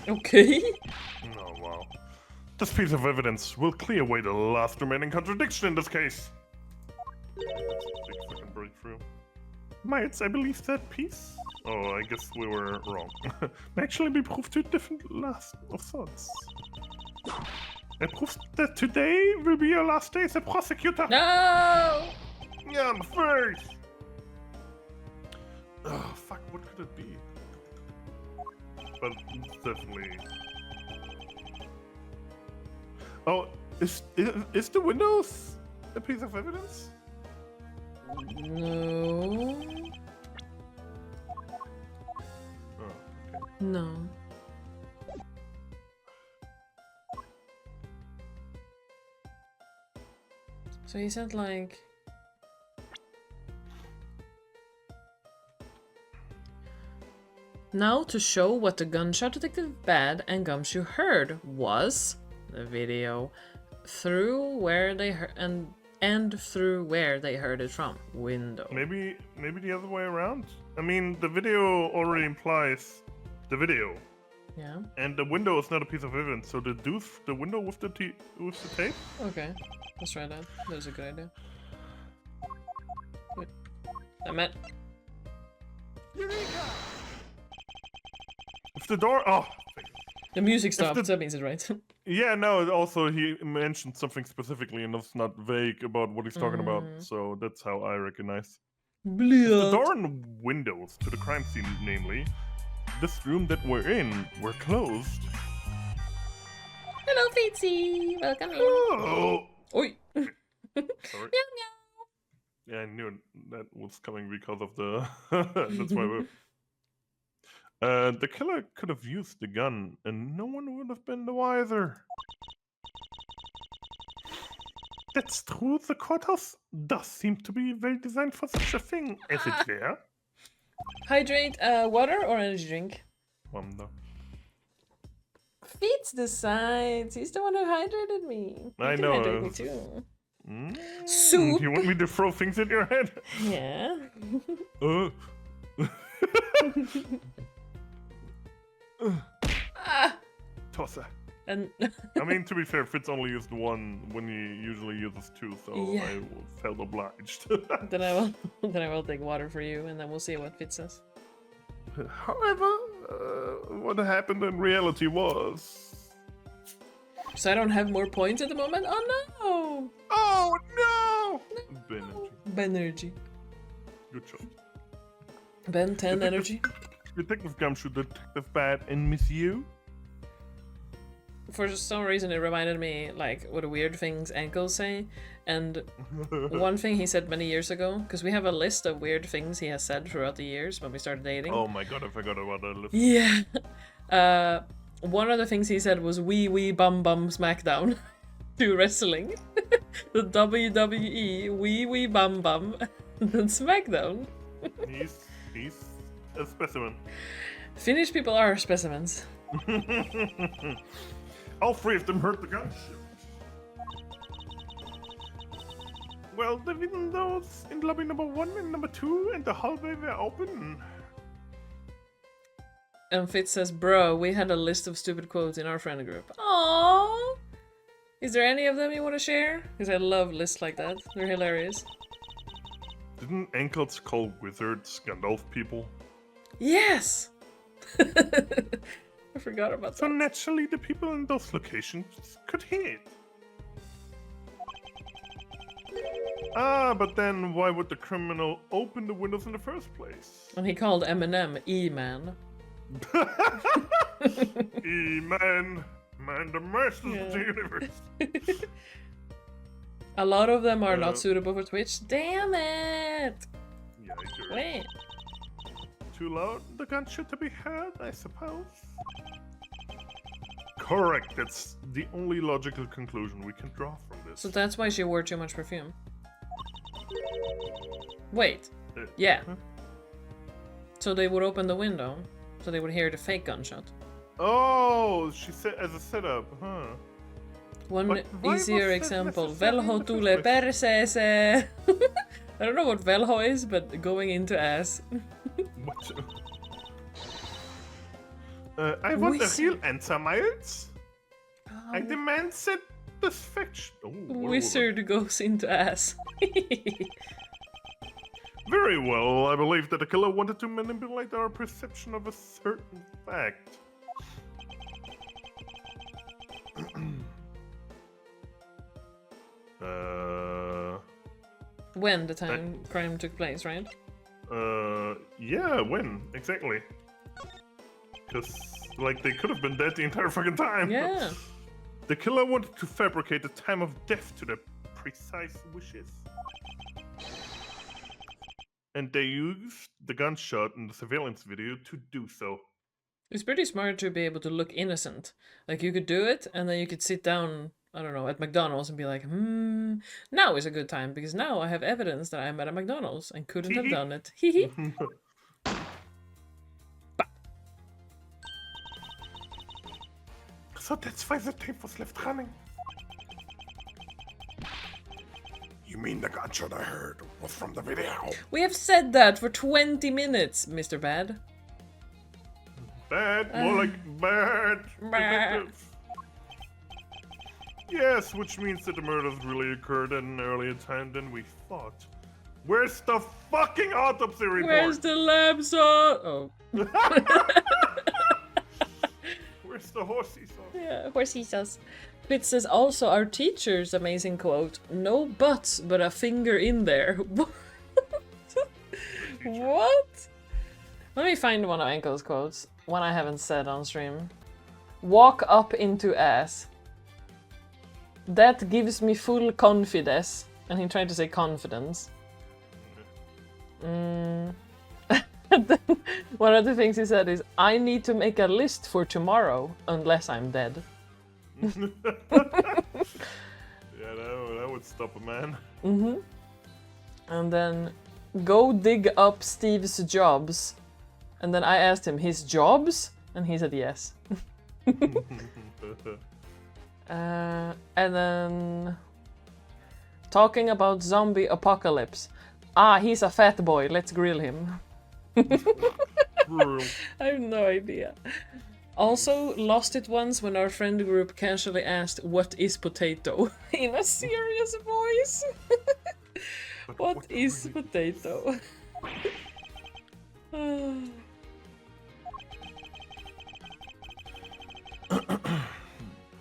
Okay. Oh, wow. This piece of evidence will clear away the last remaining contradiction in this case. That's a big fucking breakthrough. Might I believe that piece? Oh, I guess we were wrong. May actually be proof to a different last of thoughts. I prove that today will be your last day as a prosecutor. No! Yeah, I'm first. Oh, fuck, what could it be? But it's definitely... Oh, is the Windows a piece of evidence? No. Oh, okay. No. So he said like... Now to show what the gunshot detective Bad and Gumshoe heard was the video through where they heard and through where they heard it from. Window. Maybe the other way around? I mean, the video already implies the video. Yeah. And the window is not a piece of evidence, so the window with the tape? Okay. Let's try that. That's a good idea. Wait. Damn it. If the door... Oh! The music stopped, that means it's right. Yeah, no, also he mentioned something specifically and it's not vague about what he's talking about, so that's how I recognize. If the door and windows to the crime scene, namely, this room that we're in, were closed. Hello, Fitzy. Welcome in. Oh! Oi! Sorry. Meow, meow. Yeah, I knew that was coming because of the... that's why we're... the killer could have used the gun, and no one would have been the wiser. That's true, the courthouse does seem to be well designed for such a thing, as it were. Hydrate water or energy drink? Wonder. Feats decides. He's the one who hydrated me. You I can know. hydrate me too. Soup. You want me to throw things at your head? Yeah. Uh. Ah. And I mean, to be fair, Fitz only used one when he usually uses two, so Yeah. I felt obliged. then I will then I will take water for you, and then we'll see what Fitz says. However, what happened in reality was... So I don't have more points at the moment. Oh no! Oh no! Energy. Benergy. Good shot. Ben 10 energy. Detective Gumshoe, Detective Bad, and Miss You. For some reason, it reminded me like what weird things uncles say, and one thing he said many years ago, because we have a list of weird things he has said throughout the years when we started dating. Oh my god, I forgot about that list. Yeah. One of the things he said was wee wee bum bum smackdown to wrestling. The WWE wee wee bum bum then smackdown. He's a specimen. Finnish people are specimens. All three of them heard the gunshot. Well, the windows in lobby number 1 and number 2 and the hallway were open. And Fitz says, bro, we had a list of stupid quotes in our friend group. Aww. Is there any of them you want to share? Because I love lists like that. They're hilarious. Didn't Ankles call wizards Gandalf people? Yes! I forgot about So that. naturally the people in those locations could hear it. But then why would the criminal open the windows in the first place? And he called Eminem E-Man. Man, the masters of the Yeah. universe. A lot of them are not suitable for Twitch. Damn it! Yikers. Wait. Too loud the gunshot to be heard, I suppose. Correct, that's the only logical conclusion we can draw from this. So that's why she wore too much perfume. Wait. Uh, Yeah. huh? So they would open the window, so they would hear the fake gunshot. Oh, she said as a setup, huh? One But why easier was that example. necessary in Velho the tule first place? perseese. I don't know what velho is, but going into ass. What? I want a Wizard. real answer, Miles. I demand satisfaction. Oh, Wizard goes into ass. Very well, I believe that the killer wanted to manipulate our perception of a certain fact. When the time crime took place, right? Yeah, when? Exactly. Because, like, they could have been dead the entire fucking time. Yeah. The killer wanted to fabricate the time of death to their precise wishes. And they used the gunshot in the surveillance video to do so. It's pretty smart to be able to look innocent. Like, you could do it, and then you could sit down, I don't know, at McDonald's and be like, now is a good time, because now I have evidence that I'm at a McDonald's and couldn't have done it. Hee So that's why the tape was left running. You mean the gunshot I heard was from the video? We have said that for 20 minutes, Mr. Bad. Bad, more like bad. detective. Yes, which means that the murders really occurred at an earlier time than we thought. Where's the fucking autopsy report? Where's the lab saw? Oh. Where's the horsey sauce? Yeah, horsey sauce. Fitz says also our teacher's amazing quote, no butts, but a finger in there. What? Let me find one of Enko's quotes. One I haven't said on stream. Walk up into ass. That gives me full confidence. And he tried to say confidence. Then one of the things he said is, I need to make a list for tomorrow, unless I'm dead. Yeah, that would stop a man. And then, go dig up Steve's jobs. And then I asked him, his jobs? And he said yes. And then, talking about zombie apocalypse. Ah, he's a fat boy, let's grill him. I have no idea. Also, lost it once when our friend group casually asked, "What is potato?" in a serious voice. But What is really potato?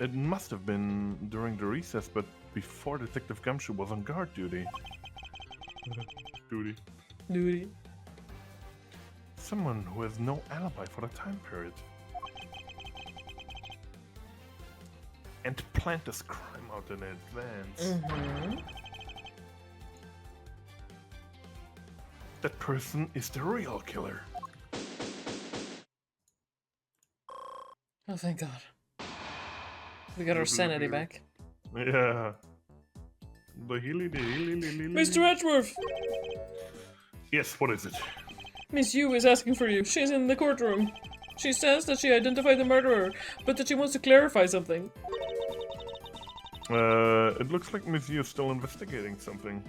It must have been during the recess, but before Detective Gumshoe was on guard duty. Duty. Someone who has no alibi for the time period. And planned this crime out in advance. Mm-hmm. That person is the real killer. Oh, thank God. We got our sanity back. Yeah. The healy. Mr. Edgeworth! Yes, what is it? Miss Yu is asking for you. She's in the courtroom. She says that she identified the murderer, but that she wants to clarify something. It looks like Miss Yu is still investigating something.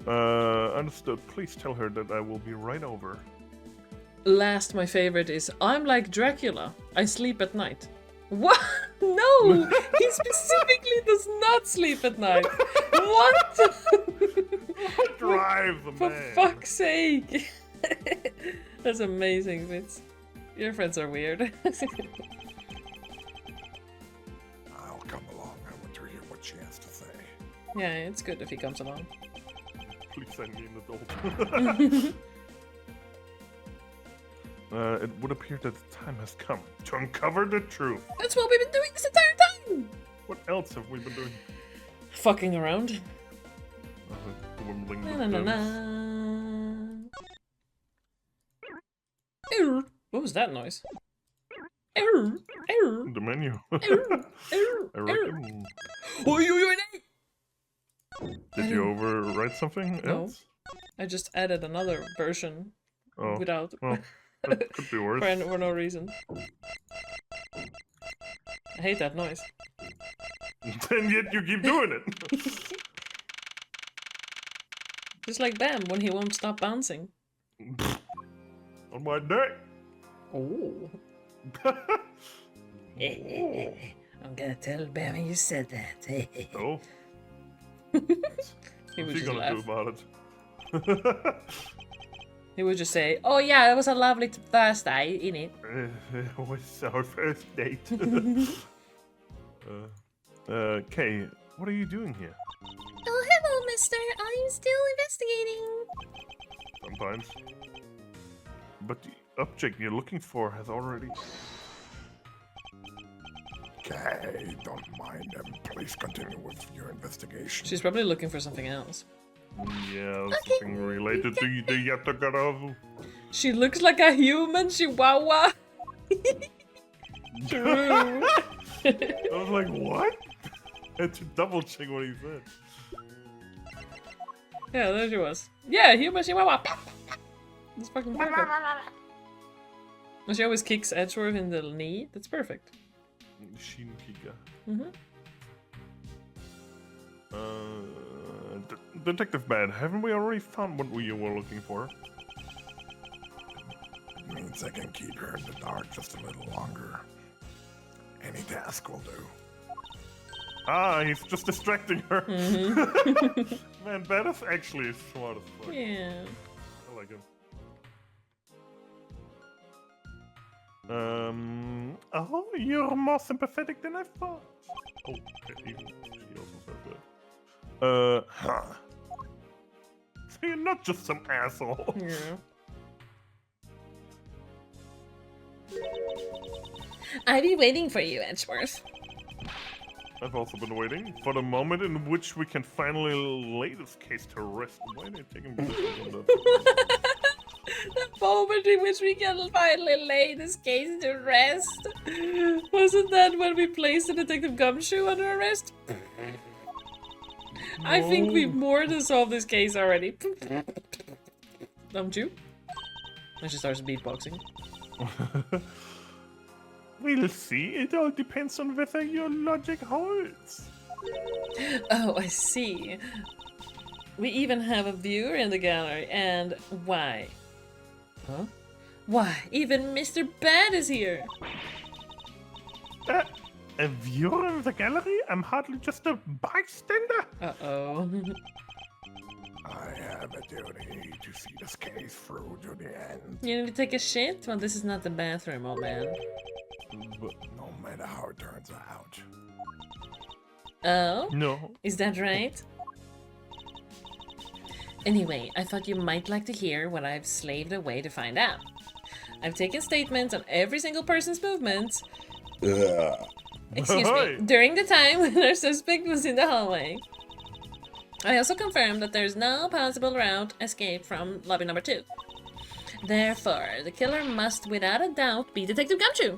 Understood. Please tell her that I will be right over. Last, my favorite is, I'm like Dracula. I sleep at night. What? No! He specifically does not sleep at night. What? What drives a For man? fuck's sake. That's amazing, Fitz. Your friends are weird. I'll come along. I want to hear what she has to say. Yeah, it's good if he comes along. Please send me an adult. It would appear that the time has come to uncover the truth. That's what we've been doing this entire time! What else have we been doing? Fucking around. Dwindling Na with na na those. na. Err. What was that noise? Err. Err. The menu. Err. I Err. reckon. Oi, oi, oi, oi. Did you overwrite something No. else? I just added another version Oh, without well, that could be worse. for no reason. I hate that noise. And yet you keep doing it. Just like Bam when he won't stop bouncing. On my neck. Oh. I'm gonna tell Bam you said that. Oh. He would What's he just gonna laugh. do about it? He would just say, "Oh yeah, it was a lovely Thursday, innit?" It was our first date. Kay, what are you doing here? Oh, hello, mister. I'm still investigating. Sometimes. But the object you're looking for has already... Okay, don't mind them. Please continue with your investigation. She's probably looking for something else. Yeah, something related to the Yatagaravu. She looks like a human chihuahua. True. I was like, what? I had to double check what he said. Yeah, there she was. Yeah, human chihuahua. That's fucking perfect. And she always kicks Edgeworth in the knee. That's perfect. Shin Kika. Mm-hmm. Detective Bad, haven't we already found what we were looking for? It means I can keep her in the dark just a little longer. Any task will do. Ah, he's just distracting her. Mm-hmm. Man, Bad is actually smart as fuck. Yeah. I like him. Oh, you're more sympathetic than I thought. Oh, okay, she also said that. Huh. So you're not just some asshole. Yeah. I'll be waiting for you, Edgeworth. I've also been waiting for the moment in which we can finally lay this case to rest. Why are they taking me on that? The moment in which we can finally lay this case to rest. Wasn't that when we placed the Detective Gumshoe under arrest? I think we've more than solved this case already. Don't you? And she starts beatboxing. We'll see. It all depends on whether your logic holds. Oh, I see. We even have a viewer in the gallery, and why? Huh? Why, even Mr. Bad is here! A viewer in the gallery? I'm hardly just a bystander. Uh-oh. I have a duty to see this case through to the end. You need to take a shit? Well, this is not the bathroom, old man. But no matter how it turns out. Oh? No. Is that right? Anyway, I thought you might like to hear what I've slaved away to find out. I've taken statements on every single person's movements. Excuse me, during the time when our suspect was in the hallway. I also confirmed that there's no possible route escape from lobby number 2. Therefore, the killer must without a doubt be Detective Gumshoe.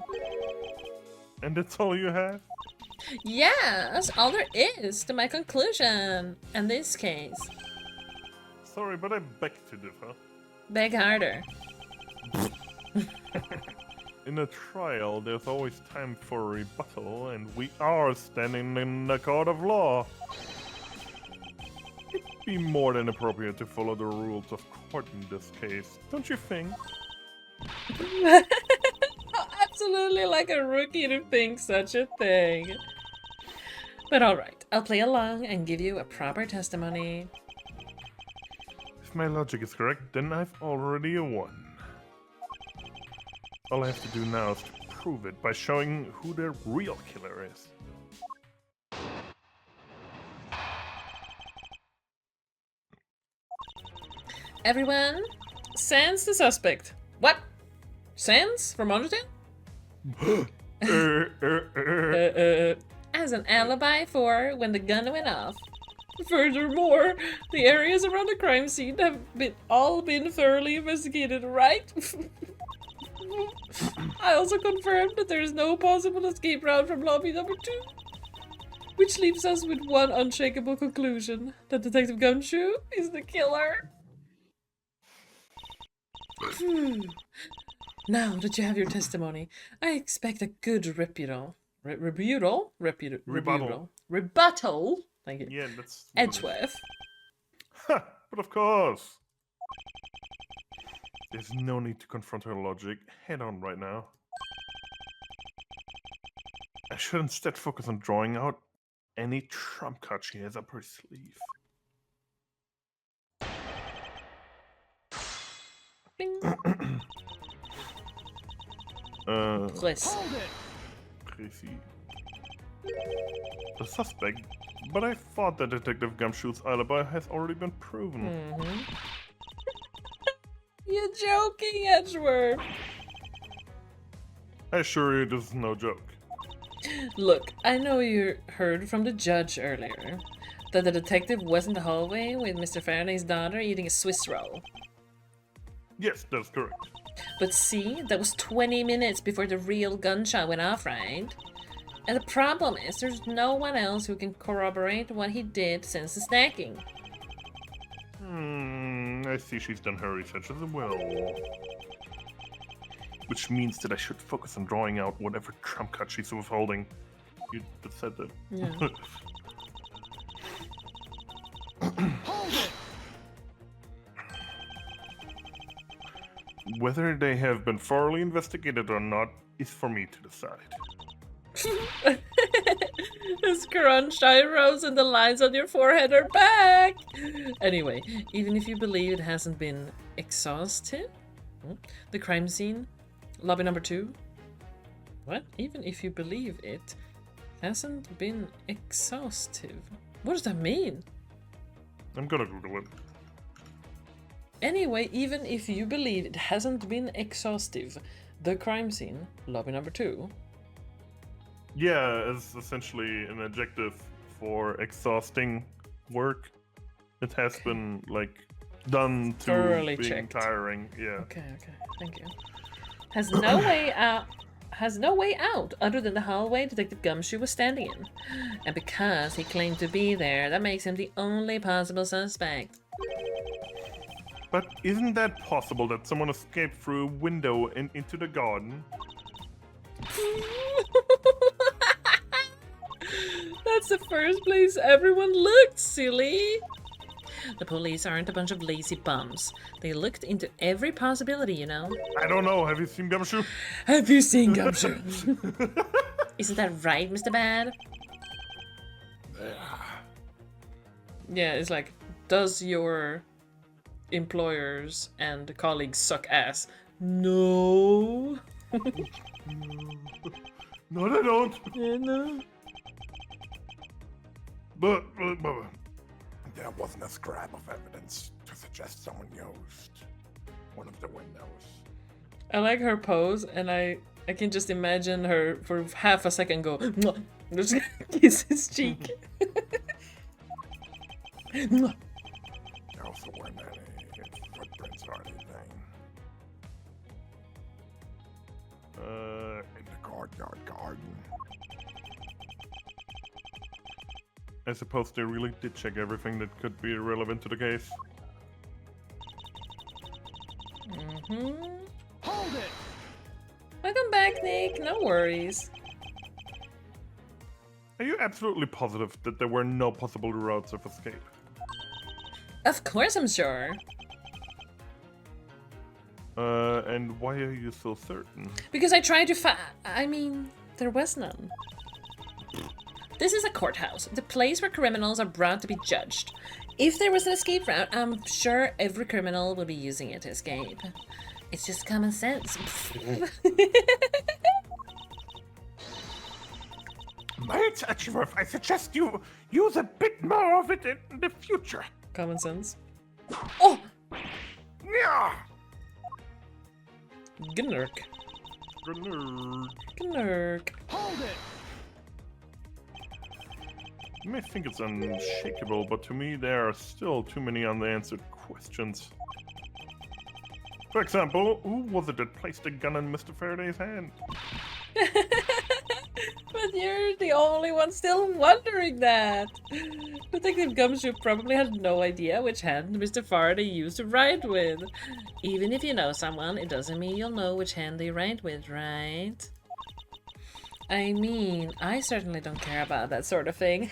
And that's all you have? Yeah, that's all there is to my conclusion in this case. Sorry, but I beg to differ. Beg harder. In a trial, there's always time for rebuttal, and we are standing in the court of law. It'd be more than appropriate to follow the rules of court in this case, don't you think? Absolutely like a rookie to think such a thing. But alright, I'll play along and give you a proper testimony. If my logic is correct, then I've already won. All I have to do now is to prove it by showing who the real killer is. Everyone, Sans the suspect. What? Sans from Undertale? As an alibi for when the gun went off. Furthermore, the areas around the crime scene have all been thoroughly investigated, right? I also confirmed that there is no possible escape route from lobby number 2. Which leaves us with one unshakable conclusion, that Detective Gumshoe is the killer. Now that you have your testimony, I expect a good rebuttal. Rebuttal? Thank you. Yeah, that's... Edgeworth. Ha! But of course! There's no need to confront her logic head-on right now. I should instead focus on drawing out any trump card she has up her sleeve. Bing. Précis. The suspect, but I thought that Detective Gumshoe's alibi has already been proven. You're joking, Edgeworth. I assure you this is no joke. Look, I know you heard from the judge earlier that the detective was in the hallway with Mr. Faraday's daughter eating a Swiss roll. Yes, that's correct. But see, that was 20 minutes before the real gunshot went off, right? And the problem is there's no one else who can corroborate what he did since the snacking. I see she's done her research as well. Which means that I should focus on drawing out whatever trump card she's withholding. You just said that. Yeah. Whether they have been thoroughly investigated or not is for me to decide. His crunched eyebrows and the lines on your forehead are back! Anyway, even if you believe it hasn't been exhausted, the crime scene, lobby number 2. What? Even if you believe it hasn't been exhaustive? What does that mean? I'm gonna Google it. Anyway, even if you believe it hasn't been exhaustive, the crime scene, lobby number 2. Yeah, it's essentially an adjective for exhausting work. It has been, like, done to Thoroughly being checked. tiring. Yeah. Okay, thank you. Has no way out other than the hallway Detective Gumshoe was standing in. And because he claimed to be there, that makes him the only possible suspect. But isn't that possible that someone escaped through a window and into the garden? That's the first place everyone looked, silly. The police aren't a bunch of lazy bums. They looked into every possibility, you know. I don't know. Have you seen Gumshoe? Have you seen Gumshoe? Isn't that right, Mr. Bad? Yeah, it's like, does your employers and colleagues suck ass? No. No, they don't. Yeah, no. But There wasn't a scrap of evidence to suggest someone used one of the windows. I like her pose, and I can just imagine her for half a second go, "Mwah," just kiss his cheek. Mwah. There also weren't any footprints or anything. In the courtyard garden. I suppose they really did check everything that could be relevant to the case. Hold it! Welcome back, Nick. No worries. Are you absolutely positive that there were no possible routes of escape? Of course I'm sure. And why are you so certain? Because I tried to I mean, there was none. This is a courthouse, the place where criminals are brought to be judged. If there was an escape route, I'm sure every criminal would be using it to escape. It's just common sense. Mate Edgeworth, I suggest you use a bit more of it in the future. Common sense. Oh! Yeah. Gnurk. Gnurk. Hold it! You may think it's unshakable, but to me there are still too many unanswered questions. For example, who was it that placed the gun in Mr. Faraday's hand? But you're the only one still wondering that. Detective Gumshoe probably had no idea which hand Mr. Faraday used to write with. Even if you know someone, it doesn't mean you'll know which hand they write with, right? I mean, I certainly don't care about that sort of thing.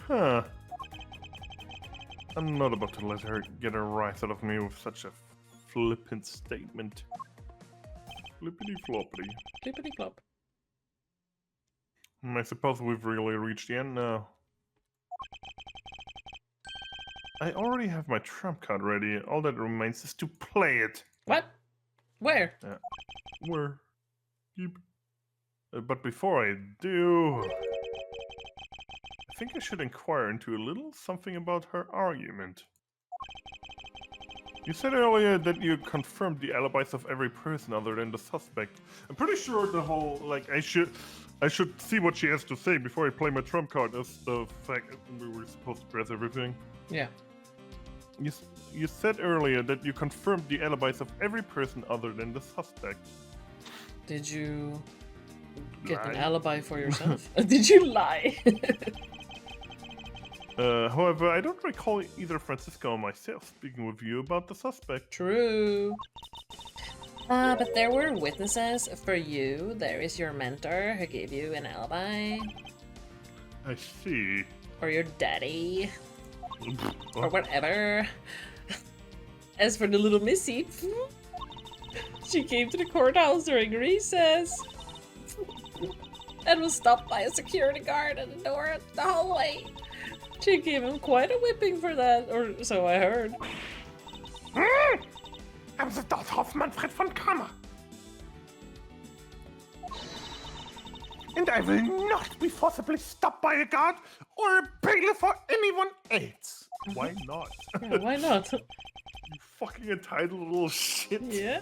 Huh. I'm not about to let her get a rise out of me with such a flippant statement. Flippity floppity. Flippity flop. I suppose we've really reached the end now. I already have my trump card ready. All that remains is to play it. What? Where? Where? Keep. But before I do, I think I should inquire into a little something about her argument. You said earlier that you confirmed the alibis of every person other than the suspect. I'm pretty sure the whole, like, I should see what she has to say before I play my trump card as the fact that we were supposed to press everything. Yeah. You said earlier that you confirmed the alibis of every person other than the suspect. Did you get an Lie. alibi for yourself? Did you lie? However, I don't recall either Francisco or myself speaking with you about the suspect. True. But there were witnesses for you. There is your mentor who gave you an alibi. I see. Or your daddy. Or whatever. As for the little Missy, she came to the courthouse during recess. And was stopped by a security guard at the door of the hallway. She gave him quite a whipping for that, or so I heard. I'm the daughter of Manfred von Kramer. And I will not be forcibly stopped by a guard or a bailiff or anyone else. Why not? Yeah, why not? You fucking entitled little shit. Yeah.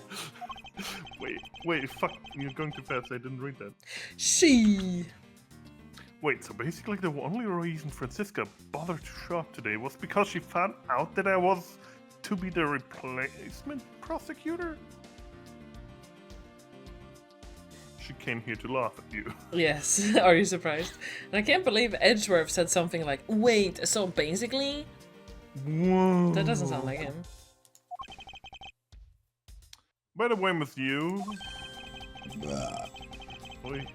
Wait, fuck, you're going too fast, I didn't read that. She. Wait, so basically the only reason Francisca bothered to show up today was because she found out that I was to be the replacement prosecutor? She came here to laugh at you. Yes, are you surprised? And I can't believe Edgeworth said something like, wait, so basically? Whoa. That doesn't sound like him. By the way, with you... Wait.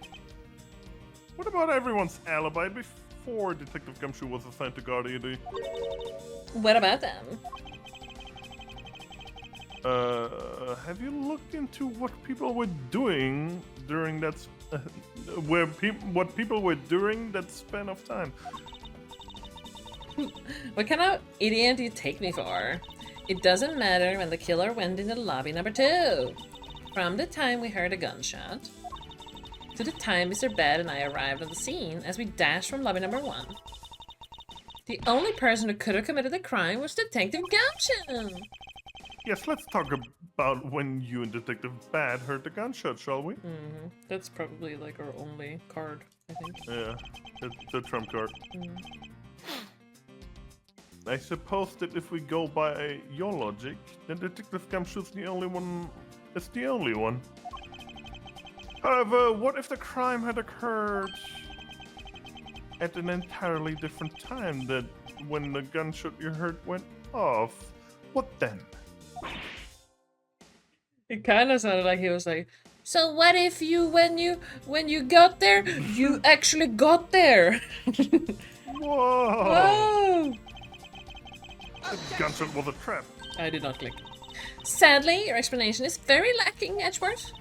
What about everyone's alibi before Detective Gumshoe was assigned to guard ED? What about them? Have you looked into what people were doing during that what people were during that span of time? What kind of idiot do you take me for? It doesn't matter when the killer went into lobby number 2. From the time we heard a gunshot to the time Mr. Bad and I arrived on the scene as we dashed from lobby number 1. The only person who could have committed the crime was Detective Gumshoe. Yes, let's talk about when you and Detective Bad heard the gunshot, shall we? That's probably like our only card, I think. Yeah, the trump card. I suppose that if we go by your logic, then Detective Gumshoe's the only one. It's the only one. However, what if the crime had occurred at an entirely different time than when the gunshot you heard went off? What then? It kind of sounded like he was like, so what if you, when you got there, you actually got there? Whoa! Whoa! The gunshot was a trap. I did not click. Sadly, your explanation is very lacking, Edgeworth.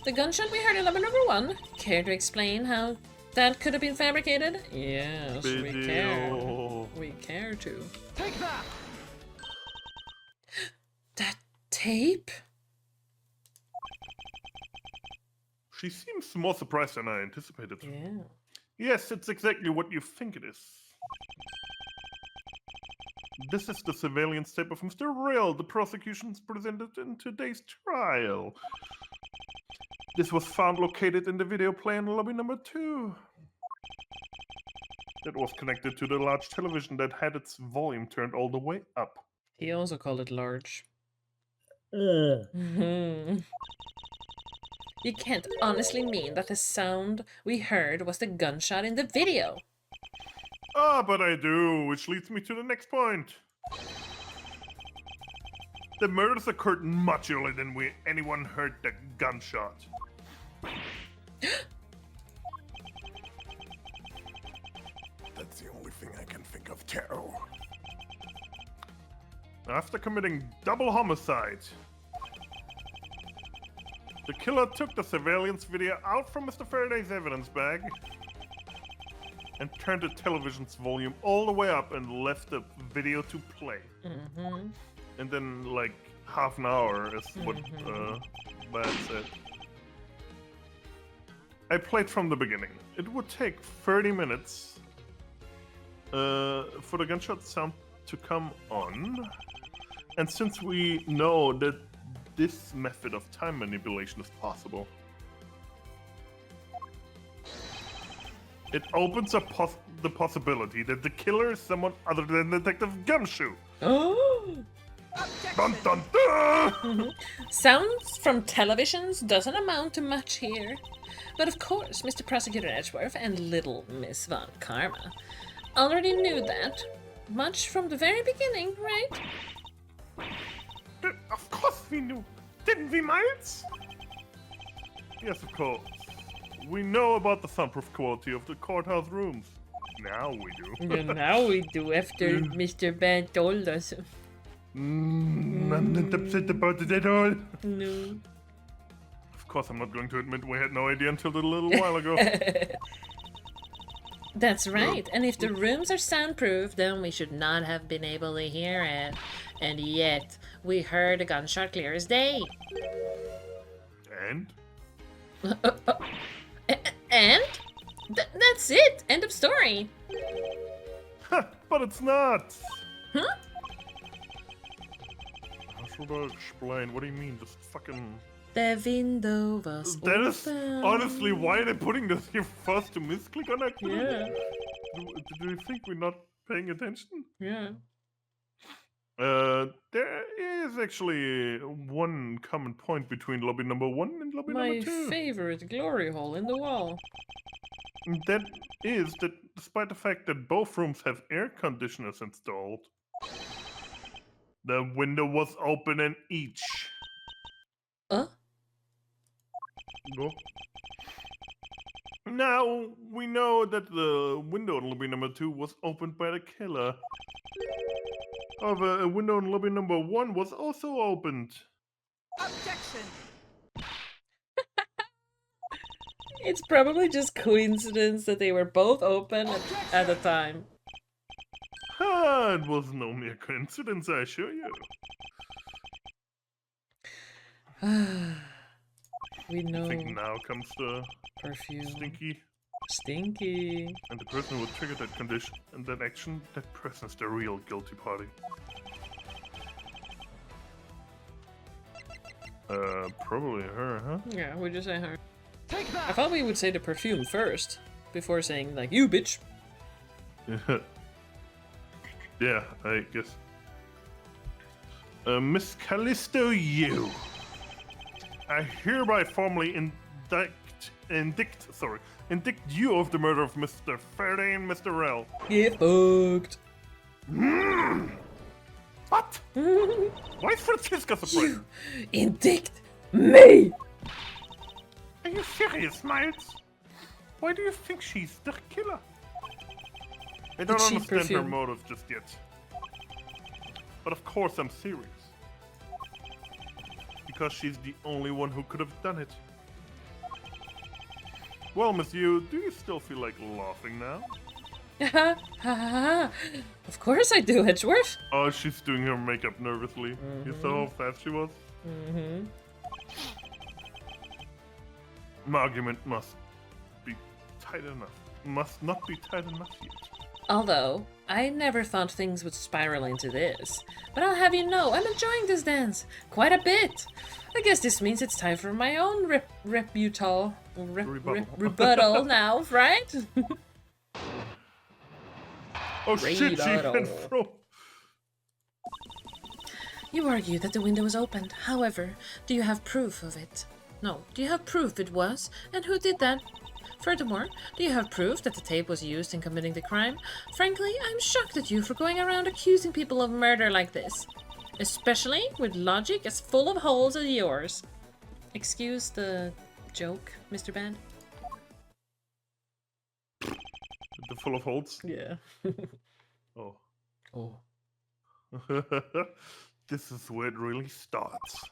The gunshot we heard in lobby number 1. Care to explain how that could have been fabricated? Yes, we care. Video. We care to. Take that! That tape? She seems more surprised than I anticipated. Yeah. Yes, it's exactly what you think it is. This is the surveillance tape of Mr. Rill, the prosecution's presented in today's trial. This was found located in the video player in lobby number 2. It was connected to the large television that had its volume turned all the way up. He also called it large. You can't honestly mean that the sound we heard was the gunshot in the video. Ah, but I do, which leads me to the next point. The murders occurred much earlier than anyone heard the gunshot. That's the only thing I can think of, Taro. After committing double homicide, the killer took the surveillance video out from Mr. Faraday's evidence bag and turned the television's volume all the way up and left the video to play. And then, like, half an hour is what Bad said. I played from the beginning. It would take 30 minutes for the gunshot sound to come on. And since we know that this method of time manipulation is possible, it opens up the possibility that the killer is someone other than Detective Gumshoe. Oh! Dun dun dun! Sounds from televisions doesn't amount to much here. But of course, Mr. Prosecutor Edgeworth and little Miss Von Karma already knew that. Much from the very beginning, right? Of course we knew. Didn't we, Miles? Yes, of course. We know about the soundproof quality of the courthouse rooms. Now we do. Yeah, now we do, after Mr. Bad told us. I'm not upset about it at all. No. Of course, I'm not going to admit we had no idea until a little while ago. That's right, and if the rooms are soundproof, then we should not have been able to hear it. And yet, we heard a gunshot clear as day. And? And? That's it! End of story! But it's not! Huh? How should I explain? What do you mean? Just fucking... The window was That is open. honestly why are they putting this here first to misclick on that? Yeah. Do you think we're not paying attention? Yeah. There is actually one common point between lobby number 1 and lobby My number 2. favorite glory hole in the wall. And that is that despite the fact that both rooms have air conditioners installed, the window was open in each. Huh? Go. Now we know that the window in lobby number 2 was opened by the killer. However, a window in lobby number 1 was also opened. Objection! It's probably just coincidence that they were both open at the time. Ah, it was no mere coincidence, I assure you. We know I think now comes the perfume. stinky, Stinky. and the person who triggered that condition and that action, that person's the real guilty party. Probably her, huh? Yeah, we just say her. Take that! I thought we would say the perfume first, before saying, like, you bitch. Yeah, I guess. Miss Callisto, you. I hereby formally indict you of the murder of Mr. Faraday and Mr. Rell. Get fucked. What? Why is Francisca so brave? Indict me! Are you serious, Miles? Why do you think she's the killer? I don't cheap understand her perfume. motive just yet. But of course I'm serious. Because she's the only one who could have done it. Well, Miss Yu, do you still feel like laughing now? Of course I do, Edgeworth. Oh, she's doing her makeup nervously. You saw how fast she was? Mm-hmm. My argument must be tight enough. Must not be tight enough yet. Although, I never thought things would spiral into this. But I'll have you know, I'm enjoying this dance. Quite a bit. I guess this means it's time for my own rebuttal now, right? Oh shit, she Rebuttal. can throw. You argue that the window was opened. However, do you have proof of it? No. Do you have proof it was? And who did that? Furthermore, do you have proof that the tape was used in committing the crime? Frankly, I'm shocked at you for going around accusing people of murder like this. Especially with logic as full of holes as yours. Excuse the joke, Mr. Band? The full of holes. Yeah. Oh. Oh. This is where it really starts.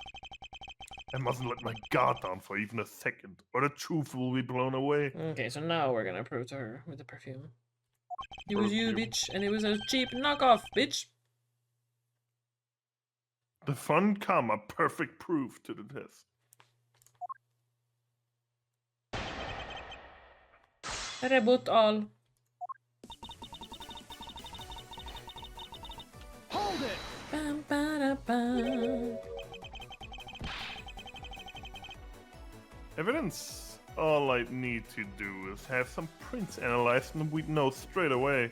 I mustn't let my guard down for even a second, or the truth will be blown away. Okay, so now we're gonna prove to her with the perfume. It was you, Perfume. bitch, and it was a cheap knockoff, bitch. The fun comma perfect proof to the test. Reboot all. Hold it! Bam, ba, bam. Evidence. All I need to do is have some prints analyzed and we'd know straight away.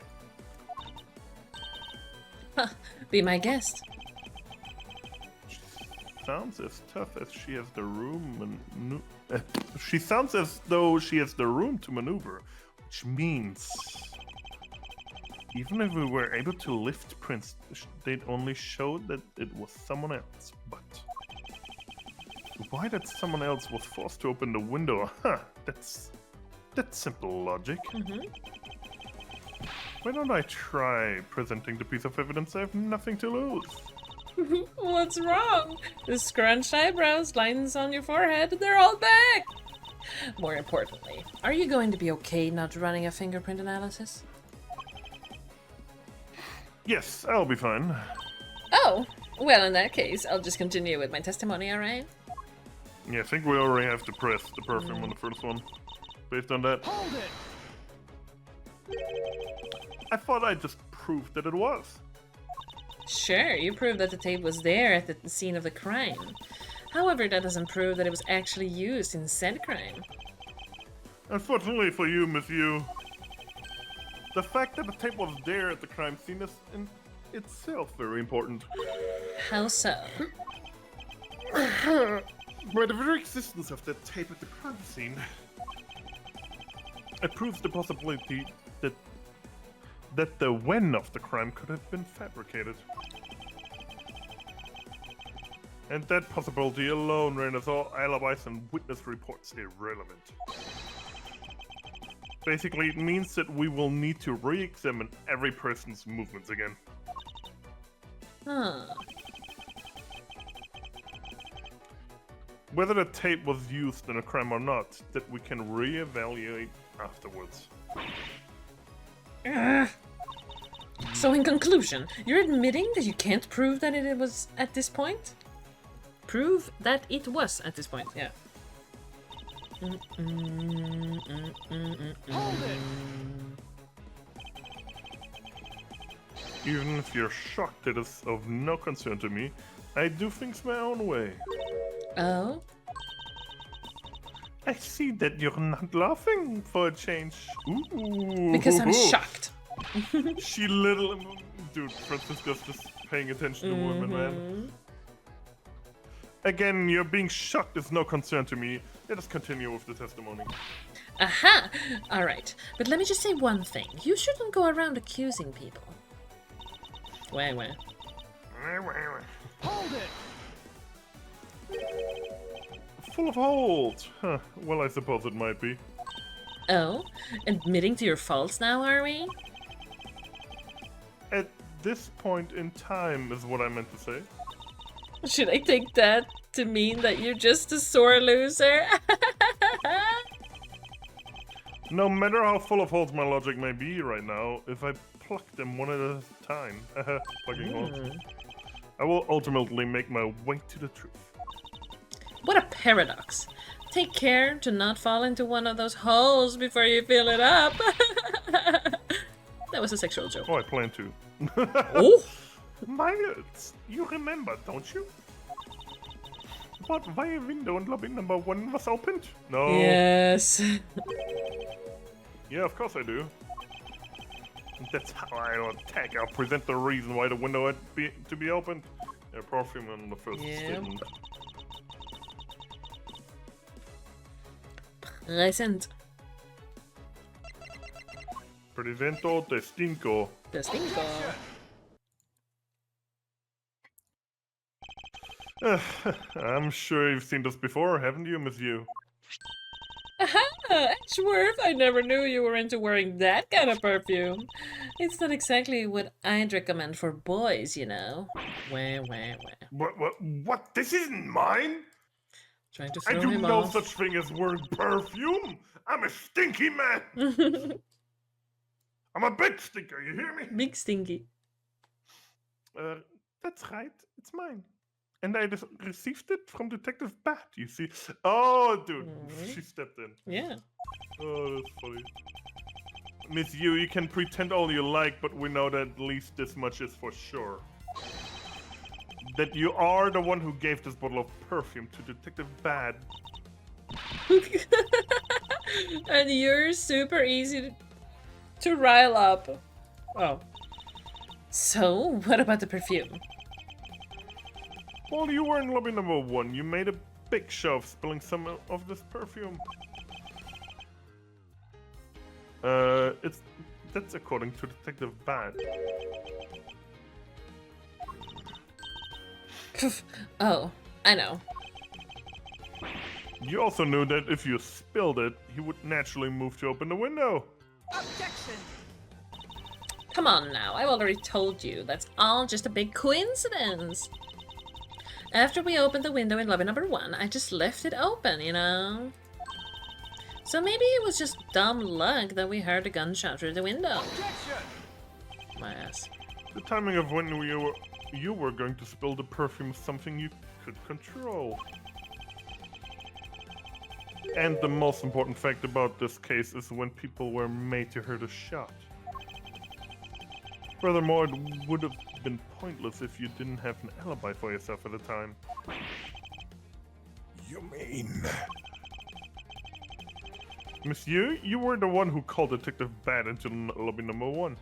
Be my guest. Sounds as tough as she has the room she sounds as though she has the room to maneuver, which means even if we were able to lift prints, they'd only show that it was someone else. But why that someone else was forced to open the window? Huh, that's simple logic. Why don't I try presenting the piece of evidence? I have nothing to lose. What's wrong? The scrunched eyebrows, lines on your forehead, they're all back! More importantly, are you going to be okay not running a fingerprint analysis? Yes, I'll be fine. Oh, well in that case, I'll just continue with my testimony, alright? Yeah, I think we already have to press the perfume on the first one. Based on that, Hold it! I thought I just proved that it was. Sure, you proved that the tape was there at the scene of the crime. However, that doesn't prove that it was actually used in said crime. Unfortunately for you, Miss Yu, the fact that the tape was there at the crime scene is in itself very important. How so? By the very existence of that tape at the crime scene, it proves the possibility that the when of the crime could have been fabricated. And that possibility alone renders all alibis and witness reports irrelevant. Basically, it means that we will need to re-examine every person's movements again. Huh. Whether the tape was used in a crime or not, that we can re-evaluate afterwards. So in conclusion, you're admitting that you can't prove that it was at this point? Prove that it was at this point, yeah. Hold it! Even if you're shocked, it is of no concern to me. I do things my own way. Oh? I see that you're not laughing for a change. Ooh. Because I'm shocked. She little... Dude, Francisco's just paying attention to women, man. Again, your being shocked is no concern to me. Let us continue with the testimony. Aha! Alright, but let me just say one thing. You shouldn't go around accusing people. Wait. Hold it! Full of holes. Huh. Well, I suppose it might be. Oh? Admitting to your faults now, are we? At this point in time is what I meant to say. Should I take that to mean that you're just a sore loser? No matter how full of holes my logic may be right now, if I pluck them one at a time, plucking holes, I will ultimately make my way to the truth. What a paradox. Take care to not fall into one of those holes before you fill it up. That was a sexual joke. Oh, I plan to. Oh! Miles, you remember, don't you? But why a window in lobby number 1 was opened? No. Yes. Yeah, of course I do. That's how I'll attack. I'll present the reason why the window had to be opened. A perfume on the first statement. Present. Presento de stinko. The stinko. I'm sure you've seen this before, haven't you, Monsieur? Aha! Edgeworth, I never knew you were into wearing that kind of perfume. It's not exactly what I'd recommend for boys, you know. Wah. What? This isn't mine? Trying to I throw do him no off. such thing as wearing perfume. I'm a stinky man. I'm a big stinker, you hear me? Big stinky. That's right. It's mine. And I received it from Detective Bat, you see. Oh, dude. She stepped in. Yeah. Oh, that's funny. Miss you can pretend all you like, but we know that at least this much is for sure. That you are the one who gave this bottle of perfume to Detective Bad. And you're super easy to rile up. Oh. So, what about the perfume? While you were in lobby number 1, you made a big show of spilling some of this perfume. That's according to Detective Bad. Oh, I know. You also knew that if you spilled it, he would naturally move to open the window. Objection! Come on now, I've already told you. That's all just a big coincidence. After we opened the window in lobby number 1, I just left it open, you know? So maybe it was just dumb luck that we heard a gunshot through the window. Objection! My ass. The timing of when you were going to spill the perfume is something you could control. And the most important fact about this case is when people were made to hear the shot. Furthermore, it would have been pointless if you didn't have an alibi for yourself at the time. You mean... Monsieur, you were the one who called Detective Bad into lobby number 1.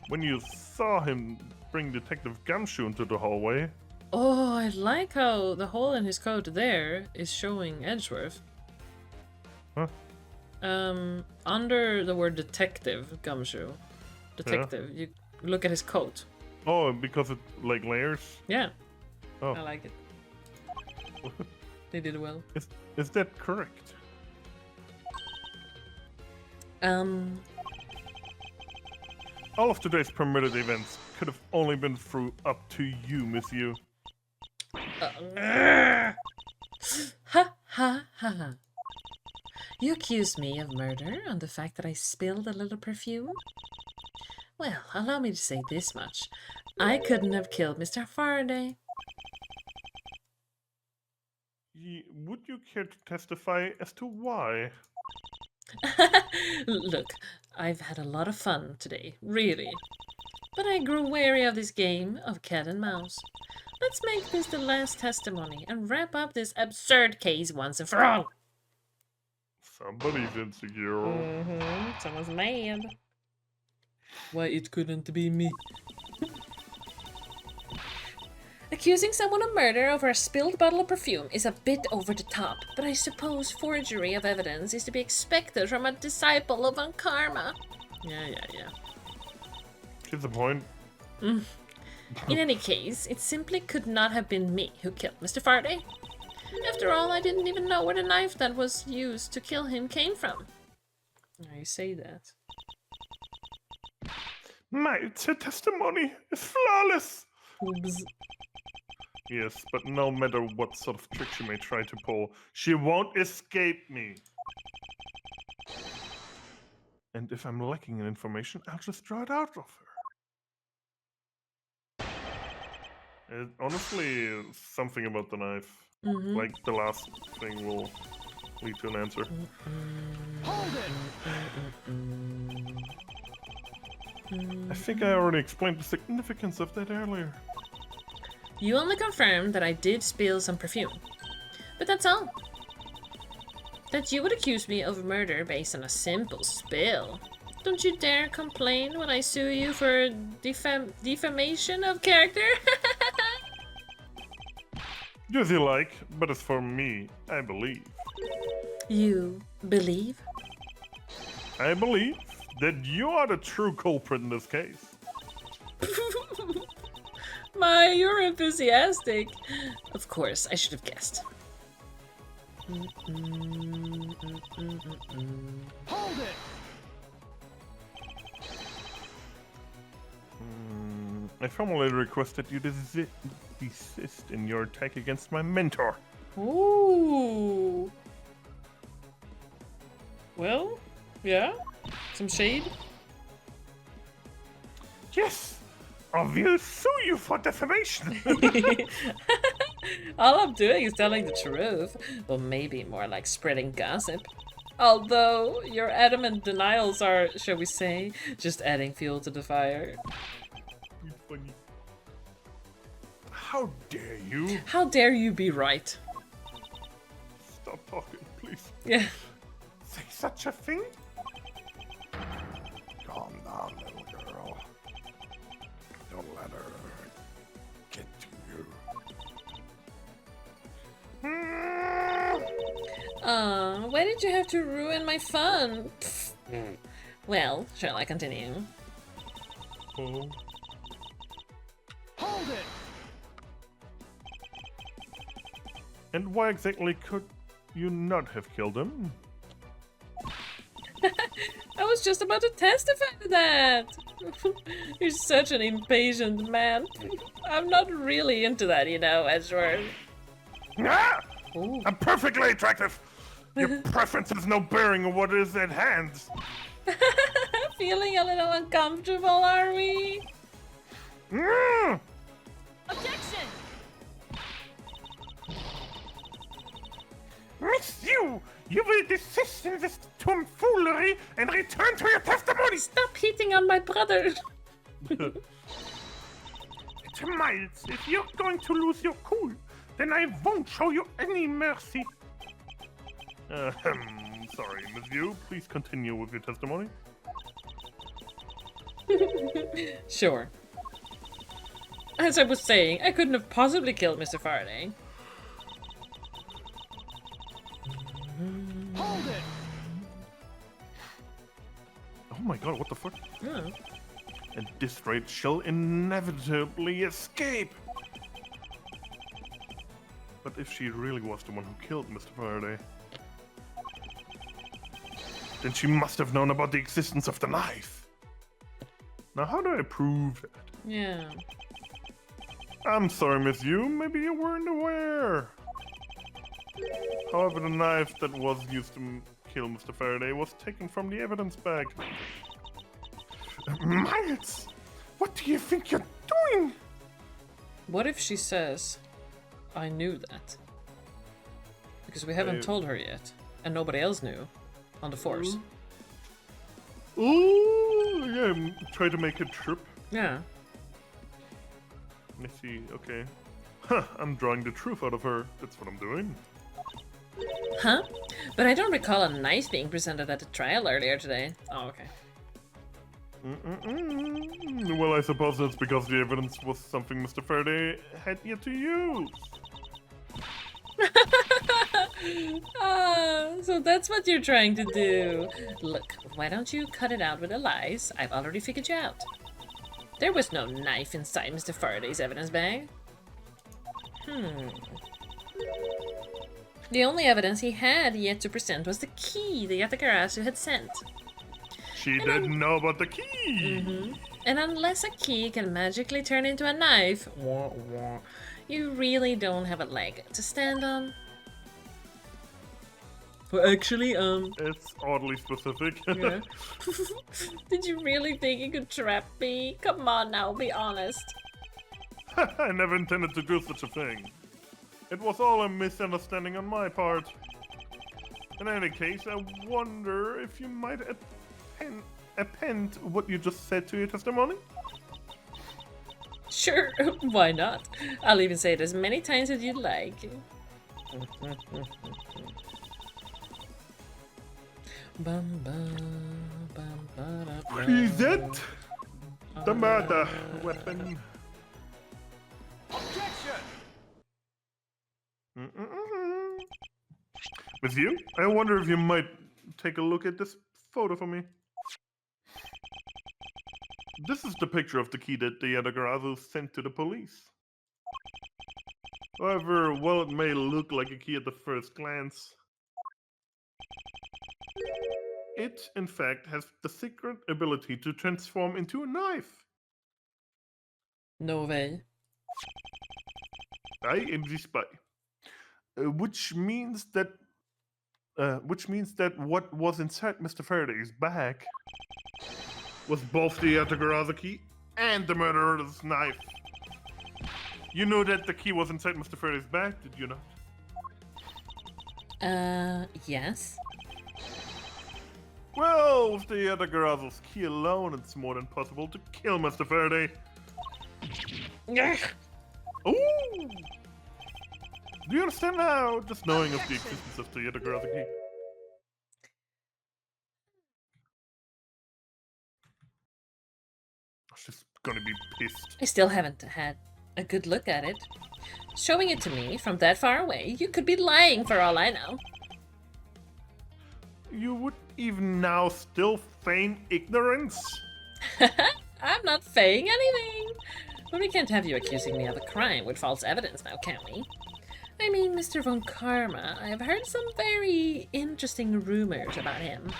When you saw him bring Detective Gumshoe into the hallway... Oh, I like how the hole in his coat there is showing Edgeworth. Huh? Under the word detective, Gumshoe. Detective, you look at his coat. Oh, because it, like, layers? Yeah. Oh. I like it. They did well. Is that correct? Um, All of today's permitted events could have only been through up to you, Miss You. ha ha ha ha. You accuse me of murder on the fact that I spilled a little perfume? Well, allow me to say this much. I couldn't have killed Mr. Faraday. Would you care to testify as to why? Look, I've had a lot of fun today, really. But I grew weary of this game of cat and mouse. Let's make this the last testimony and wrap up this absurd case once and for all. Somebody's insecure. Mm-hmm. Someone's mad. Why it couldn't be me? Accusing someone of murder over a spilled bottle of perfume is a bit over the top, but I suppose forgery of evidence is to be expected from a disciple of Karma. Yeah. Here's the point. In any case, it simply could not have been me who killed Mr. Faraday. After all, I didn't even know where the knife that was used to kill him came from. I say that. My testimony is flawless. Oops. Yes, but no matter what sort of trick she may try to pull, she won't escape me. And if I'm lacking in information, I'll just draw it out of her. Honestly, something about the knife. Mm-hmm. Like the last thing will lead to an answer. Hold it! I think I already explained the significance of that earlier. You only confirmed that I did spill some perfume. But that's all. That you would accuse me of murder based on a simple spill. Don't you dare complain when I sue you for defamation of character. Do as you like, but as for me, I believe. You believe? I believe that you are the true culprit in this case. My, you're enthusiastic. Of course, I should have guessed. Hold it! I formally request that you desist in your attack against my mentor. Ooh. Well, yeah. Some shade. Yes, or we'll sue you for defamation. All I'm doing is telling the truth. Well, maybe more like spreading gossip. Although your adamant denials are, shall we say, just adding fuel to the fire. Funny. How dare you? How dare you be right? Stop talking, please. Yeah. Say such a thing? Calm down, little girl. Don't let her get to you. Why did you have to ruin my fun? Well, shall I continue? Oh. Hold it! And why exactly could you not have killed him? I was just about to testify to that. You're such an impatient man. I'm not really into that, you know, Edgeworth. Ah! Ooh. I'm perfectly attractive. Your preference has no bearing on what is at hand. Feeling a little uncomfortable, are we? Objection! Miss you! You will desist in this tomfoolery and return to your testimony! Stop hitting on my brother. Miles, if you're going to lose your cool, then I won't show you any mercy. Sorry, Miss Yu. Please continue with your testimony. Sure. As I was saying, I couldn't have possibly killed Mr. Faraday. Hold it! Oh my god, what the fuck? Oh. At this rate, she'll inevitably escape. But if she really was the one who killed Mr. Faraday, Then she must have known about the existence of the knife. Now, how do I prove that? Yeah. I'm sorry, Miss Yu. Maybe you weren't aware. However, the knife that was used to kill Mr. Faraday was taken from the evidence bag. Miles, what do you think you're doing? What if she says, I knew that? Because we haven't told her yet, and nobody else knew on the force. Ooh, yeah, try to make a trip. Yeah. Let me see, okay. Huh, I'm drawing the truth out of her. That's what I'm doing. Huh? But I don't recall a knife being presented at the trial earlier today. Oh, okay. Well, I suppose that's because the evidence was something Mr. Faraday had yet to use. Ah, so that's what you're trying to do. Look, why don't you cut it out with the lies? I've already figured you out. There was no knife inside Mr. Faraday's evidence bag. The only evidence he had yet to present was the key the Yatakarasu had sent. She didn't know about the key. And unless a key can magically turn into a knife, you really don't have a leg to stand on. Well, actually, It's oddly specific. yeah. Did you really think you could trap me? Come on now, be honest. I never intended to do such a thing. It was all a misunderstanding on my part. In any case, I wonder if you might append what you just said to your testimony? Sure, why not? I'll even say it as many times as you'd like. Bum, bum, bum, ba-da, Present the murder weapon. Objection! With you, I wonder if you might take a look at this photo for me. This is the picture of the key that the Yadagarazu sent to the police. However, while it may look like a key at the first glance, it, in fact, has the secret ability to transform into a knife. No way. I am the spy. Which means that what was inside Mr. Faraday's bag was both the Yatagaraza key and the murderer's knife. You knew that the key was inside Mr. Faraday's bag, did you not? Yes. Well, with the Yatagaraza's key alone, it's more than possible to kill Mr. Faraday. Ooh! Do you understand now? Just knowing of the existence of the Yatagaraza key. She's gonna be pissed. I still haven't had a good look at it. Showing it to me from that far away, you could be lying for all I know. You would even now still feign ignorance? I'm not saying anything. But we can't have you accusing me of a crime with false evidence now, can we? I mean, Mr. Von Karma, I have heard some very interesting rumors about him.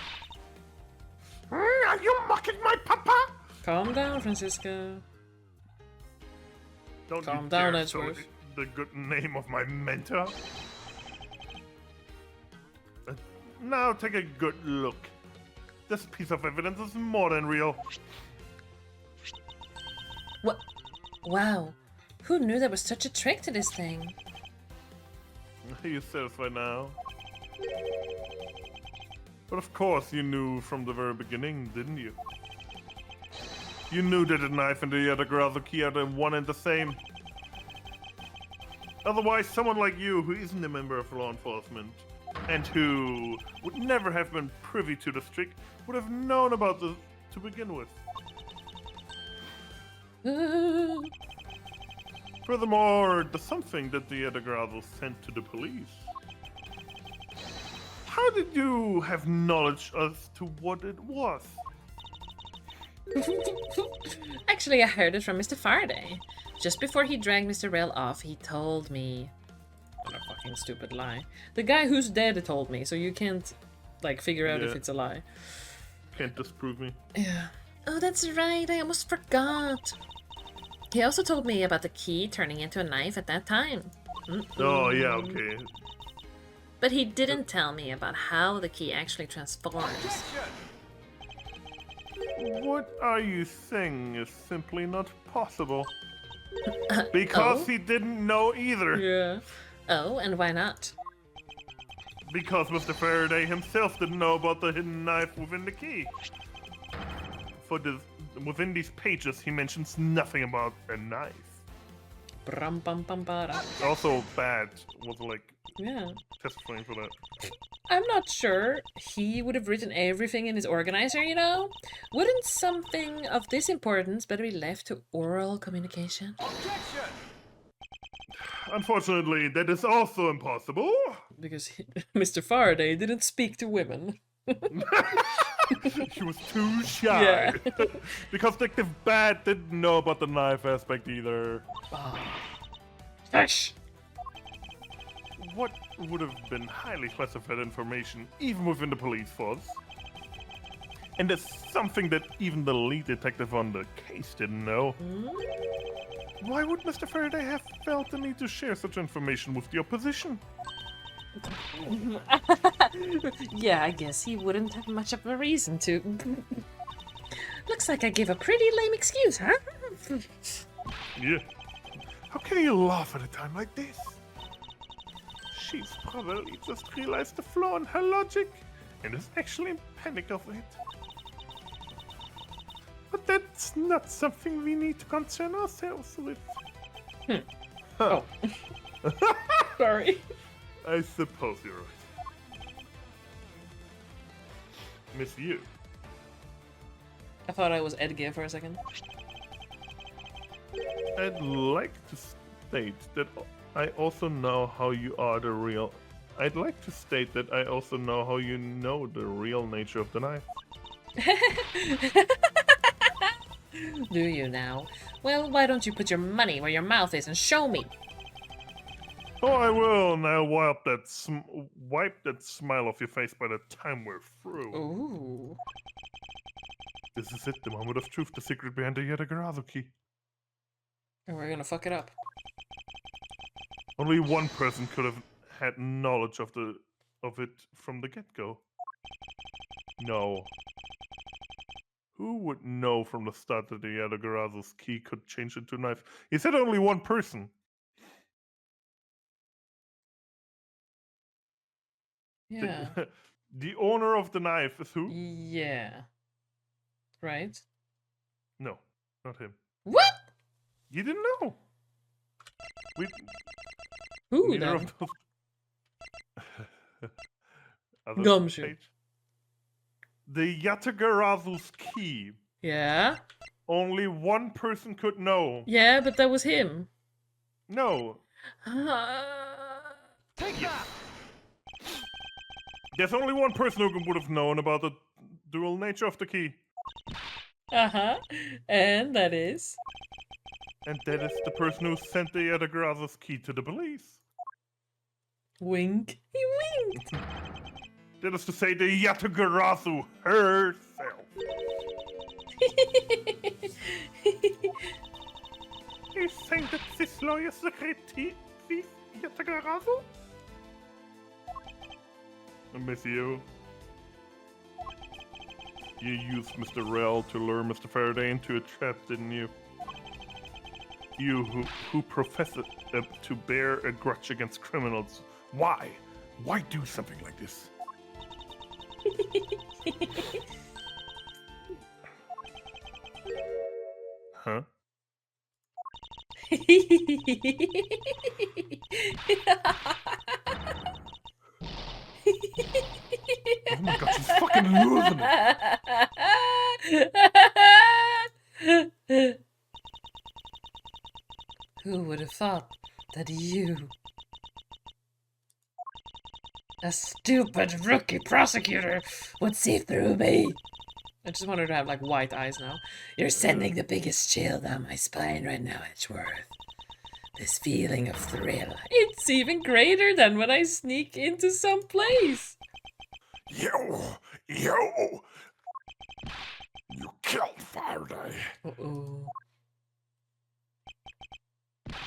Are you mocking my papa? Calm down, Francisco. Don't Calm you down, dare show Edgeworth. the good name of my mentor. Now take a good look. This piece of evidence is more than real. What? Wow. Who knew there was such a trick to this thing? Are you satisfied now? But of course you knew from the very beginning, didn't you? You knew that the knife and the Yatagarazu key are the one and the same. Otherwise, someone like you, who isn't a member of law enforcement, and who would never have been privy to this trick, would have known about this to begin with. Furthermore, the something that the Yatagarazu sent to the police. How did you have knowledge as to what it was? Actually, I heard it from Mr. Faraday. Just before he dragged Mr. Rell off, he told me... What a fucking stupid lie. The guy who's dead told me, so you can't like figure out if Yeah. it's a lie. Can't disprove me. Yeah. Oh, that's right. I almost forgot. He also told me about the key turning into a knife at that time. Oh, yeah, okay. But he didn't tell me about how the key actually transforms. What are you saying is simply not possible? Because oh? he didn't know either. Yeah. Oh, and why not? Because Mr. Faraday himself didn't know about the hidden knife within the key. Within these pages, he mentions nothing about a knife. Brum, bum, bum, bara. Also, Bad was like Yeah. testifying for that. I'm not sure he would have written everything in his organizer, you know? Wouldn't something of this importance better be left to oral communication? Objection! Unfortunately, that is also impossible. Because Mr. Faraday didn't speak to women. She was too shy. Yeah. Because Detective Bad didn't know about the knife aspect either. Hush! What would have been highly classified information, even within the police force? And it's something that even the lead detective on the case didn't know. Why would Mr. Faraday have felt the need to share such information with the opposition? Yeah, I guess he wouldn't have much of a reason to. Looks like I gave a pretty lame excuse, huh? Yeah. How can you laugh at a time like this? She's probably just realized the flaw in her logic and is actually in panic of it. But that's not something we need to concern ourselves with. Oh. Sorry. I suppose you're right. Miss you. I thought I was Edgeworth for a second. I'd like to state that I also know how you are the real. I'd like to state that I also know how you know the real nature of the knife. Do you now? Well, why don't you put your money where your mouth is and show me? Oh, I will. Now wipe that smile off your face by the time we're through. Ooh. This is it, the moment of truth, the secret behind the Yatagarazu key. And we're gonna fuck it up. Only one person could have had knowledge of it from the get-go. No. Who would know from the start that the Yatagarazu's key could change into a knife? He said only one person. Yeah. The owner of the knife is who? Yeah. Right? No, not him. What? You didn't know. Who Neither then? of those. Other Gumshoe. page. The Yatagarazu's key. Yeah? Only one person could know. Yeah, but that was him. No. Take that! There's only one person who would have known about the dual nature of the key. Uh-huh. And that is? And that is the person who sent the Yatagarazu's key to the police. Wink. He winked. That is to say, the Yatagarazu herself. You're saying that this lawyer secretary is Yatagarazu? I miss you. You used Mr. Rell to lure Mr. Faraday into a trap, didn't you? You who profess to bear a grudge against criminals. Why? Why do something like this? Huh? Oh my god, she's fucking losing it! Who would have thought that you, a stupid rookie prosecutor, would see through me? I just want her to have like white eyes now. You're sending the biggest chill down my spine right now, Edgeworth. This feeling of thrill. It's even greater than when I sneak into some place. You killed Faraday. Uh-oh.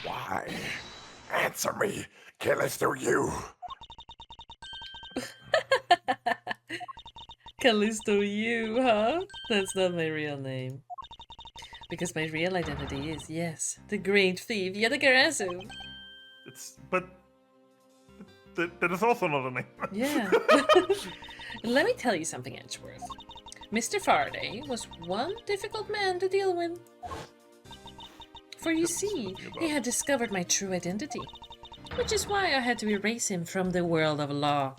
Why? Answer me. Callisto, you. Callisto you, huh? That's not my real name. Because my real identity is, yes, the great thief Yatagarasu. But that is also not a name. Yeah. Let me tell you something, Edgeworth. Mr. Faraday was one difficult man to deal with. For you see, he had discovered my true identity, which is why I had to erase him from the world of law.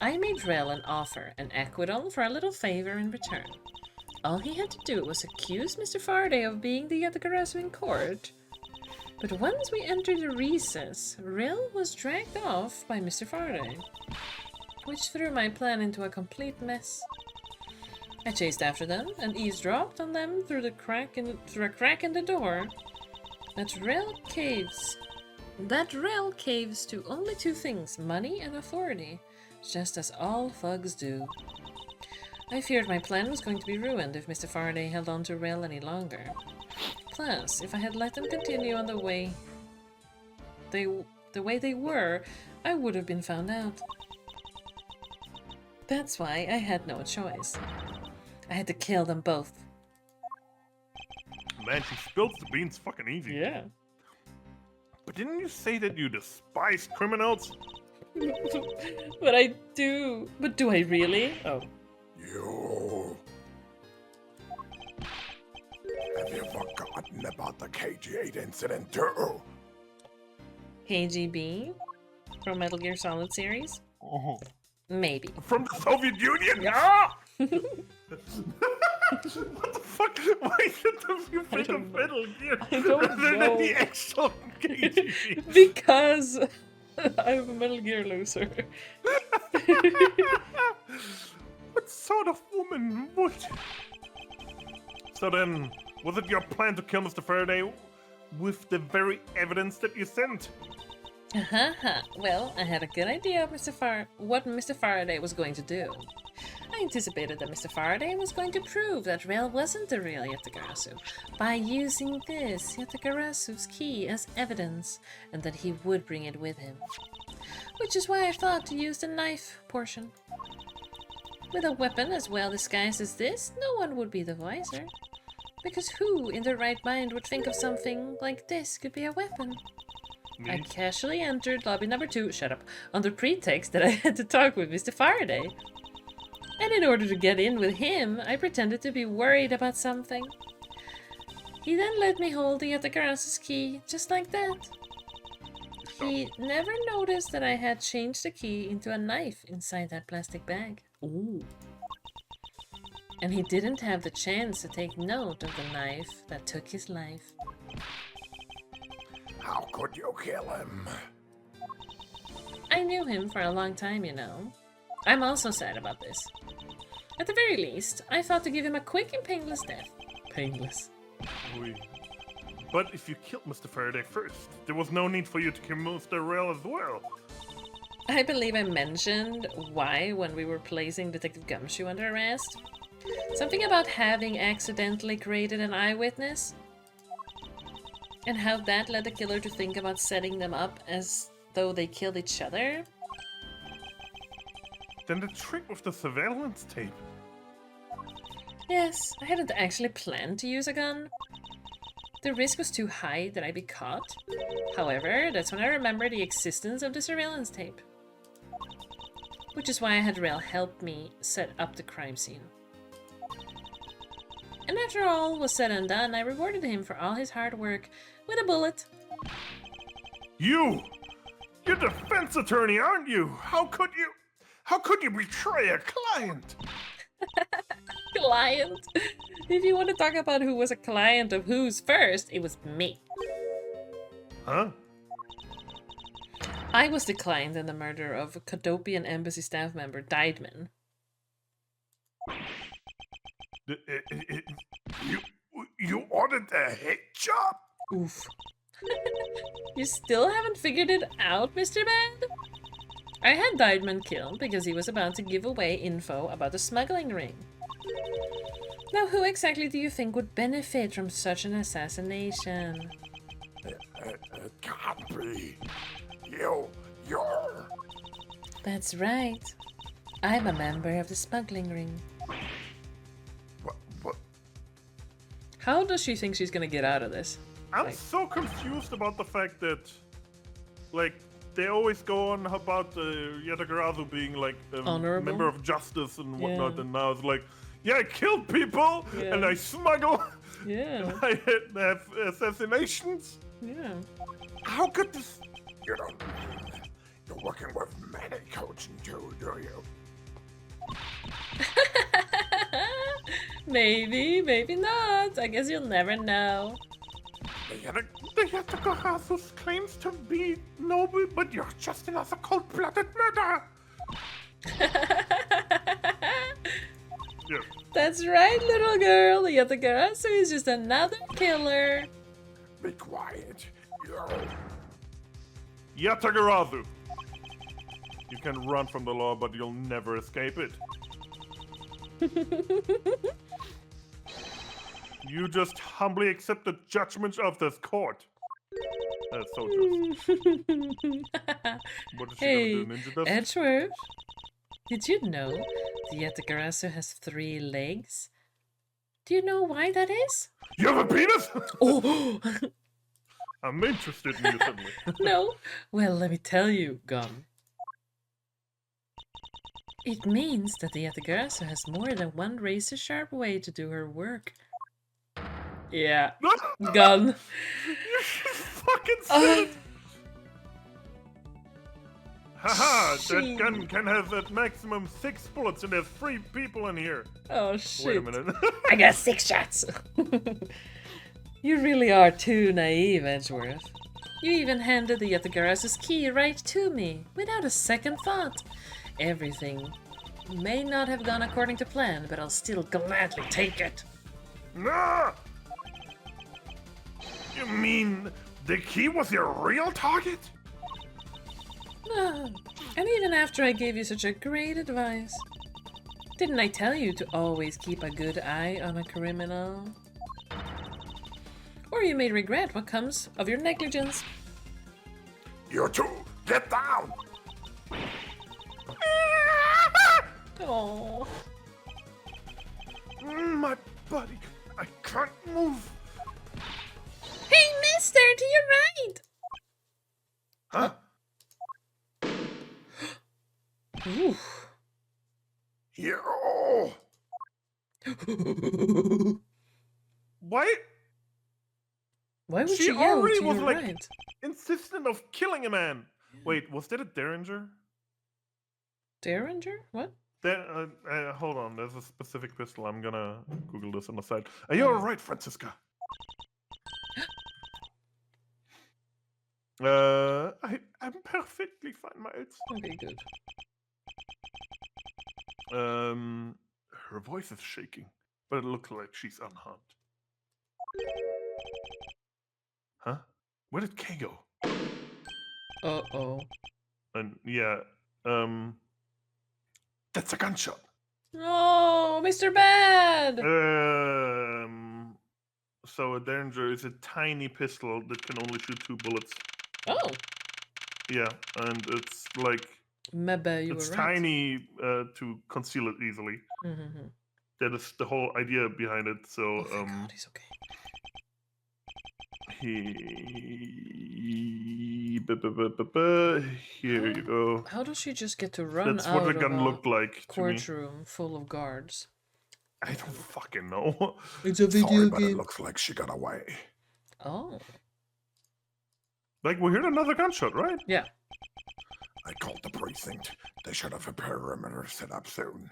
I made Rel an offer, an acquittal for a little favor in return. All he had to do was accuse Mr. Faraday of being the Yatagarasu in court. But once we entered the recess, Rel was dragged off by Mr. Faraday, which threw my plan into a complete mess. I chased after them and eavesdropped on them through a crack in the door. That Rel caves to only two things, money and authority, just as all thugs do. I feared my plan was going to be ruined if Mr. Faraday held on to Rel any longer. Plus, if I had let them continue on the way they were, I would have been found out. That's why I had no choice. I had to kill them both. Man, she spills the beans fucking easy. Yeah. But didn't you say that you despise criminals? But I do. But do I really? Oh. You. Have you forgotten about the KG8 incident too? KGB? From Metal Gear Solid series? Oh. Maybe. From the Soviet Union? Yeah! What the fuck? Why should you think don't of know. Metal Gear I don't rather than know. the actual KGB? Because I'm a Metal Gear loser. What sort of woman would? So then, was it your plan to kill Mr. Faraday with the very evidence that you sent? Well, I had a good idea of what Mr. Faraday was going to do. I anticipated that Mr. Faraday was going to prove that Rel wasn't the real Yatagarasu by using this Yatagarasu's key as evidence, and that he would bring it with him. Which is why I thought to use the knife portion. With a weapon as well disguised as this, no one would be the wiser. Because who in their right mind would think of something like this could be a weapon? I Me? casually entered lobby number 2, shut up, under pretext that I had to talk with Mr. Faraday. And in order to get in with him, I pretended to be worried about something. He then let me hold the Yatagarasu's key, just like that. He never noticed that I had changed the key into a knife inside that plastic bag. Ooh. And he didn't have the chance to take note of the knife that took his life. How could you kill him? I knew him for a long time, you know. I'm also sad about this. At the very least, I thought to give him a quick and painless death. Painless. Oui. But if you killed Mr. Faraday first, there was no need for you to kill Mr. Rel as well. I believe I mentioned why when we were placing Detective Gumshoe under arrest. Something about having accidentally created an eyewitness. And how that led the killer to think about setting them up as though they killed each other. Then the trick with the surveillance tape. Yes, I hadn't actually planned to use a gun. The risk was too high that I'd be caught. However, that's when I remembered the existence of the surveillance tape. Which is why I had Rel help me set up the crime scene. And after all was said and done, I rewarded him for all his hard work with a bullet. You're defense attorney, aren't you? How could you betray a client? Client? If you want to talk about who was a client of whose first, it was me. Huh? I was the client in the murder of Cadopian embassy staff member Diedman. You ordered a hit job? Oof. You still haven't figured it out, Mr. Bad? I had Diamond killed because he was about to give away info about the smuggling ring. Now, who exactly do you think would benefit from such an assassination? It can't be. You're. That's right. I'm a member of the smuggling ring. What? How does she think she's gonna get out of this? I'm so confused about the fact that, like, they always go on about Yatagarasu being like a Honorable? member of justice and whatnot, Yeah. and now it's like, yeah, I killed people Yeah. and I smuggle, Yeah, I have assassinations. yeah. How could this? You don't mean you're working with many coaching too, do you? Maybe, maybe not. I guess you'll never know. The Yatagarasu claims to be noble, but you're just another cold-blooded murderer. Yeah. That's right, little girl. Yatagarasu is just another killer. Be quiet. You're. Yatagarasu. You can run from the law, but you'll never escape it. You just humbly accept the judgments of this court. That's so just. What is she Hey, gonna do? Ninja dust? Edgeworth, did you know the Yatagarasu has 3 legs? Do you know why that is? You have a penis? Oh, I'm interested in you suddenly. no. Well, let me tell you, Gun. It means that the Yatagarasu has more than one razor-sharp way to do her work. Yeah, Gun. You fucking said it! Haha, She- that gun can have at maximum 6 bullets and there's 3 people in here. Oh, shit. Wait a minute. I got 6 shots. You really are too naive, Edgeworth. You even handed the Yatagarasu's key right to me, without a second thought. Everything may not have gone according to plan, but I'll still gladly take it. No! You mean the key was your real target? Ah, and even after I gave you such a great advice, didn't I tell you to always keep a good eye on a criminal? Or you may regret what comes of your negligence. You two, get down! Oh, My buddy, I can't move. hey, mister, to your right! Huh? Ooh. You. Why Why would She she yell already to was your like- right? insistent of killing a man? Wait, was that a Derringer? Derringer? What? Hold on, there's a specific pistol. I'm gonna Google this on the side. Are you alright, Francisca? I'm perfectly fine, Miles. Okay, good. Her voice is shaking, but it looks like she's unharmed. Huh? Where did Kay go? Uh-oh. And yeah, that's a gunshot. Oh, Mr. Bad! So a Derringer is a tiny pistol that can only shoot 2 bullets. Oh, Yeah, and it's like maybe you it's were right. tiny to conceal it easily. Mm-hmm. That is the whole idea behind it. So Oh, thank God, he's okay. Here you go. How does she just get to run That's out what the of gun a looked like to me. courtroom full of guards? I don't fucking know. It's a Sorry, but it looks like she got away. Oh, Like we heard another gunshot, right? yeah. I called the precinct. They should have a perimeter set up soon.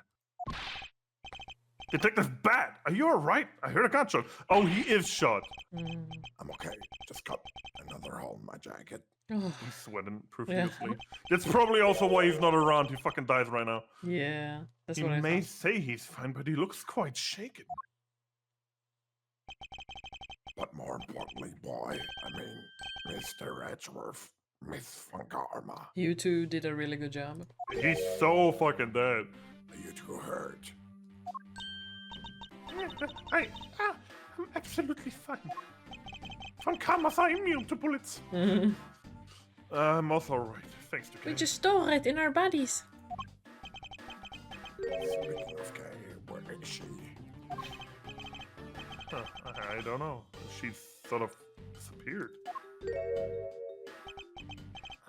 Detective Bat, are you alright? I heard a gunshot. Oh, he is shot. Mm. I'm okay. Just cut another hole in my jacket. Oh, He's sweating profusely. That's probably also why he's not around. He fucking dies right now. yeah, that's He what I may thought. say he's fine, but he looks quite shaken. But more importantly, boy, I mean, Mr. Edgeworth, Miss Funkarma, You two did a really good job. He's so fucking dead. are you too hurt? I'm absolutely fine. Funkarmas are immune to bullets. I'm also alright, thanks to Kay. We just store it in our bodies. Speaking of Kay, where is she? Huh, I don't know. She's sort of disappeared.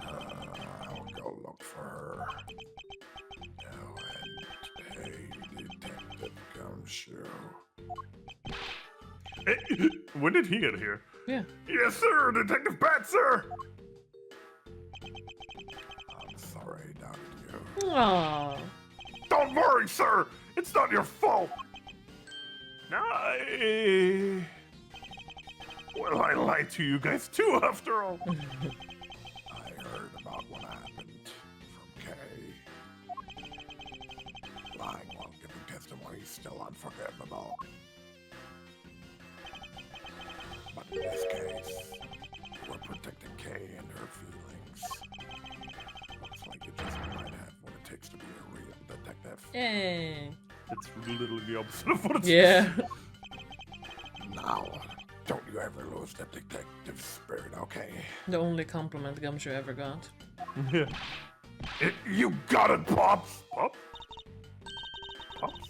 I'll go look for her. Now and hey, Detective Gumshoe. When did he get here? Yeah. Yes, sir, Detective Bat, sir. I'm sorry I doubted you. Aww. Don't worry, sir. It's not your fault. Well, I lied to you guys too, after all. I heard about what happened from Kay. Lying while giving testimony is still unforgivable. But in this case, we're protecting Kay and her feelings. Looks like you just might have what it takes to be a real detective. Yay. It's literally the opposite of what it's. Yeah. Now, don't you ever lose that detective spirit, okay? The only compliment Gumshoe ever got. Yeah. You got it, Pops. Pops? Pops?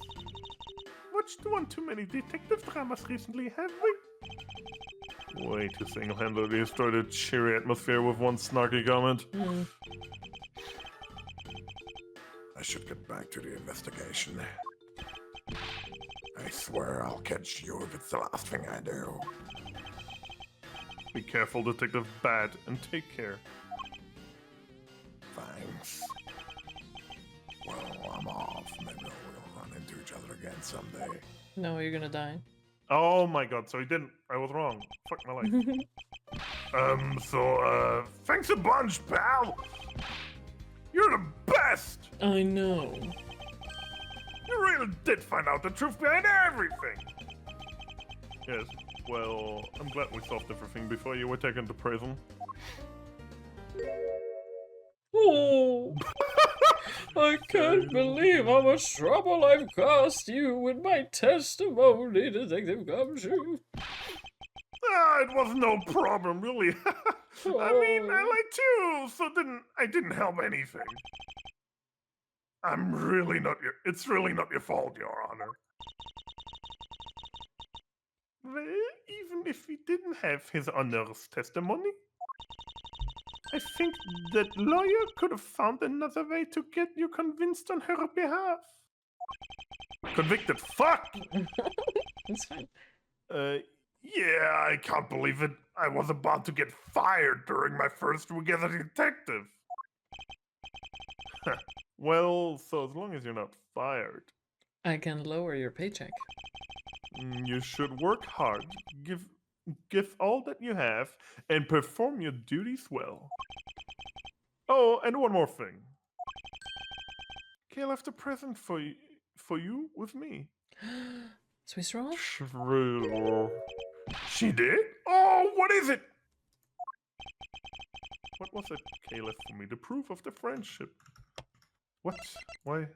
Watched one too many detective dramas recently, have we? Way to single-handedly destroy the cheery atmosphere with one snarky comment. I should get back to the investigation. I swear I'll catch you if it's the last thing I do. Be careful, Detective Bad, and take care. Thanks. Well, I'm off. Maybe we'll run into each other again someday. No, you're gonna die. Oh my god, so he didn't. I was wrong. Fuck my life. Thanks a bunch, pal! You're the best! I know. You really did find out the truth behind everything! Yes, well, I'm glad we solved everything before you were taken to prison. Oh, I can't believe how much trouble I've caused you with my testimony, Detective Gumshoe. It was no problem, really. I mean, I lied too, so I didn't help anything. It's really not your fault, Your Honor. Well, even if we didn't have His Honor's testimony, I think that lawyer could have found another way to get you convinced on her behalf. Convicted, fuck! It's fine. Yeah, I can't believe it. I was about to get fired during my first week as a detective. Well, so as long as you're not fired, I can lower your paycheck. you should work hard, give all that you have, and perform your duties well. Oh, and one more thing. Kay left a present for you with me. Swiss roll? True. She did? Oh, what is it? What was it Kay left for me? The proof of the friendship. What? Why?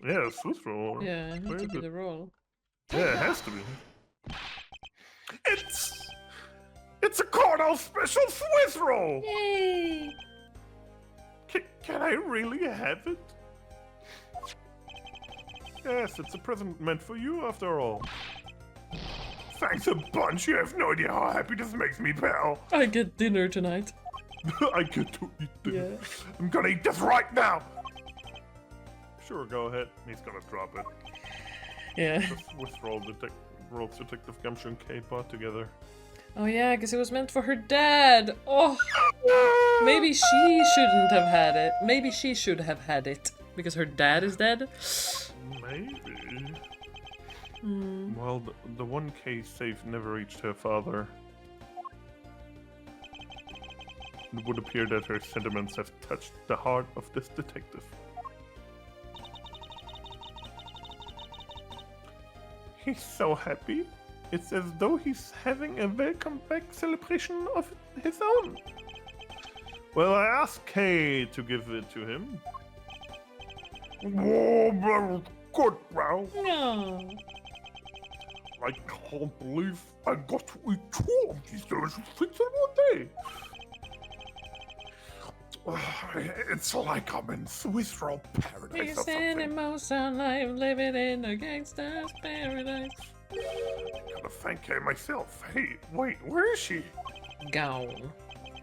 Yeah, Swiss roll. Yeah, it Where needs to is be it? the roll. Yeah, it has to be. It's a Cornell special Swiss roll. Yay! Can I really have it? Yes, it's a present meant for you after all. Thanks a bunch. You have no idea how happy this makes me, pal. I get dinner tonight. I get to eat this. Yeah. I'm gonna eat this right now. Sure, go ahead. He's gonna drop it. Yeah. Just withdraw rolls Detective Gumshoe and Kate bought together. Oh yeah, because it was meant for her dad. Oh, maybe she shouldn't have had it. Maybe she should have had it because her dad is dead. Maybe. Well, the 1K safe never reached her father. It would appear that her sentiments have touched the heart of this detective. He's so happy. It's as though he's having a welcome back celebration of his own. Well, I asked Kay to give it to him. Oh, that was good, bro. No. I can't believe I got to eat 2 of these delicious things in one day. It's like I'm in Swiss roll paradise or He's something. in emotion life, living in a gangster's paradise. I gotta thank Kay myself. Hey, wait, where is she? Gone.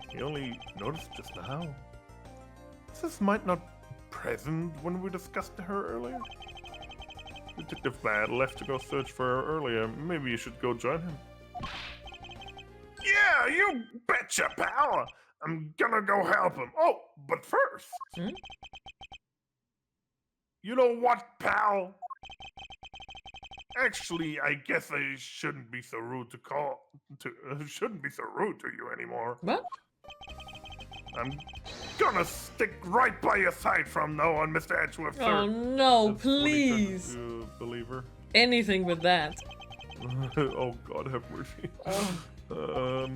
He only noticed just now. This might not present when we discussed her earlier. Detective Bad left to go search for her earlier. Maybe you should go join him. Yeah, you betcha, pal! I'm gonna go help him. Oh, but first... Hmm? You know what, pal? Actually, I guess I shouldn't be so rude to shouldn't be so rude to you anymore. What? I'm gonna stick right by your side from now on, Mr. Edgeworth, sir. Oh no, That's what he turned please. into a believer. Anything but that. Oh, God have mercy. Oh.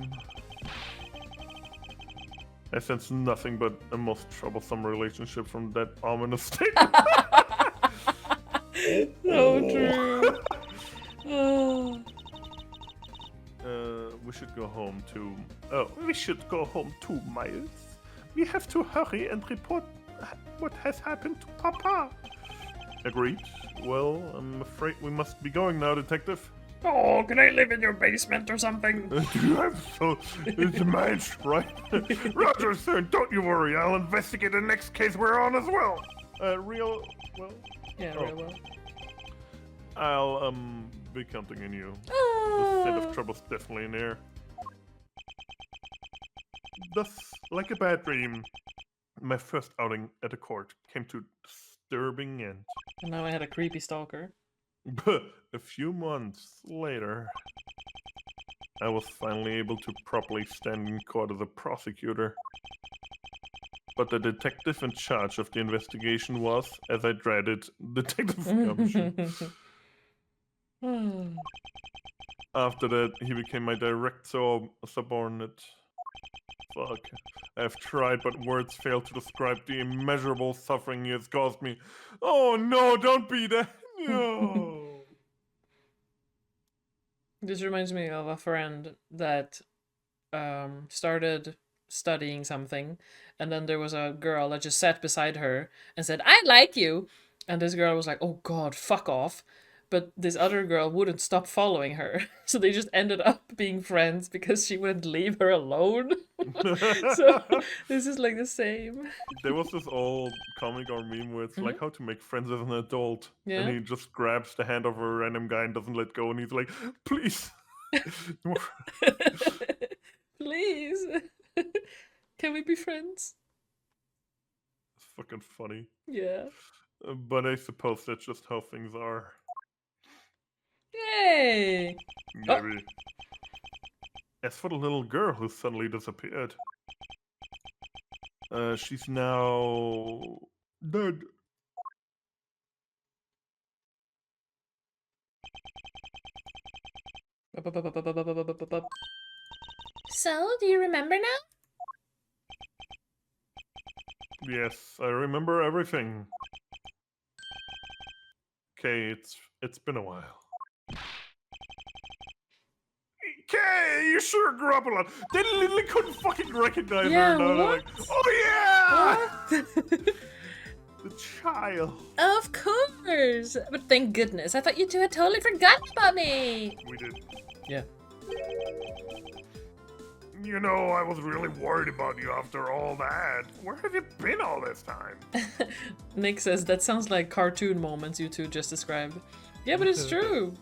I sense nothing but a most troublesome relationship from that ominous statement. So true. Oh. We should go home to... Oh, we should go home too, Miles. We have to hurry and report what has happened to Papa. Agreed. Well, I'm afraid we must be going now, Detective. Oh, can I live in your basement or something? Do you have it's a match, right? Roger, sir, don't you worry. I'll investigate the next case we're on as well. Well, Yeah, Oh. real well. I'll, be counting on you. The scent of trouble's definitely in there. Thus, like a bad dream, my first outing at the court came to a disturbing end. And now I had a creepy stalker. A few months later, I was finally able to properly stand in court as a prosecutor. But the detective in charge of the investigation was, as I dreaded, Detective Gumshoe. Hmm. After that, he became my direct subordinate. Fuck. I've tried, but words fail to describe the immeasurable suffering he has caused me. Oh no, don't be that. No. This reminds me of a friend that started studying something, and then there was a girl that just sat beside her and said, "I like you," and this girl was like, "Oh God, fuck off." But this other girl wouldn't stop following her, so they just ended up being friends because she wouldn't leave her alone. So this is like the same. There was this old comic or meme where it's like how to make friends as an adult. Yeah. And he just grabs the hand of a random guy and doesn't let go, and he's like, please. Please. Can we be friends? It's fucking funny. Yeah. But I suppose that's just how things are. Yay! Oh. Maybe. As for the little girl who suddenly disappeared, she's now dead. So, do you remember now? Yes, I remember everything. Okay, it's been a while. Okay, you sure grew up a lot. They literally couldn't fucking recognize Yeah, her. Now they're what? like, oh yeah! What? The child. Of course! But thank goodness, I thought you two had totally forgotten about me! We did. Yeah. You know, I was really worried about you after all that. Where have you been all this time? Nick says that sounds like cartoon moments you two just described. Yeah, but it's true.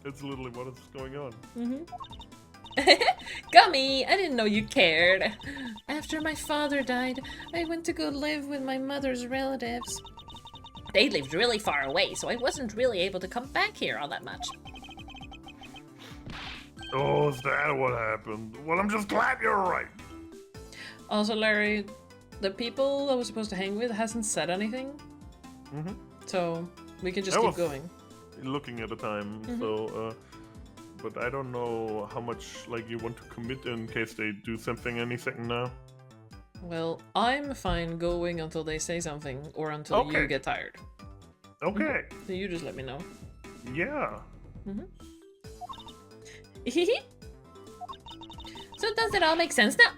It's literally what is going on. Gummy, I didn't know you cared. After my father died, I went to go live with my mother's relatives. They lived really far away, so I wasn't really able to come back here all that much. Oh, is that what happened? Well, I'm just glad you're right. Also, Larry, the people I was supposed to hang with hasn't said anything. So we can just I keep was going. Looking at the time, so but I don't know how much like you want to commit in case they do something any second now. Well, I'm fine going until they say something or until you Okay. get tired. Okay. So you just let me know. Yeah. So does it all make sense now?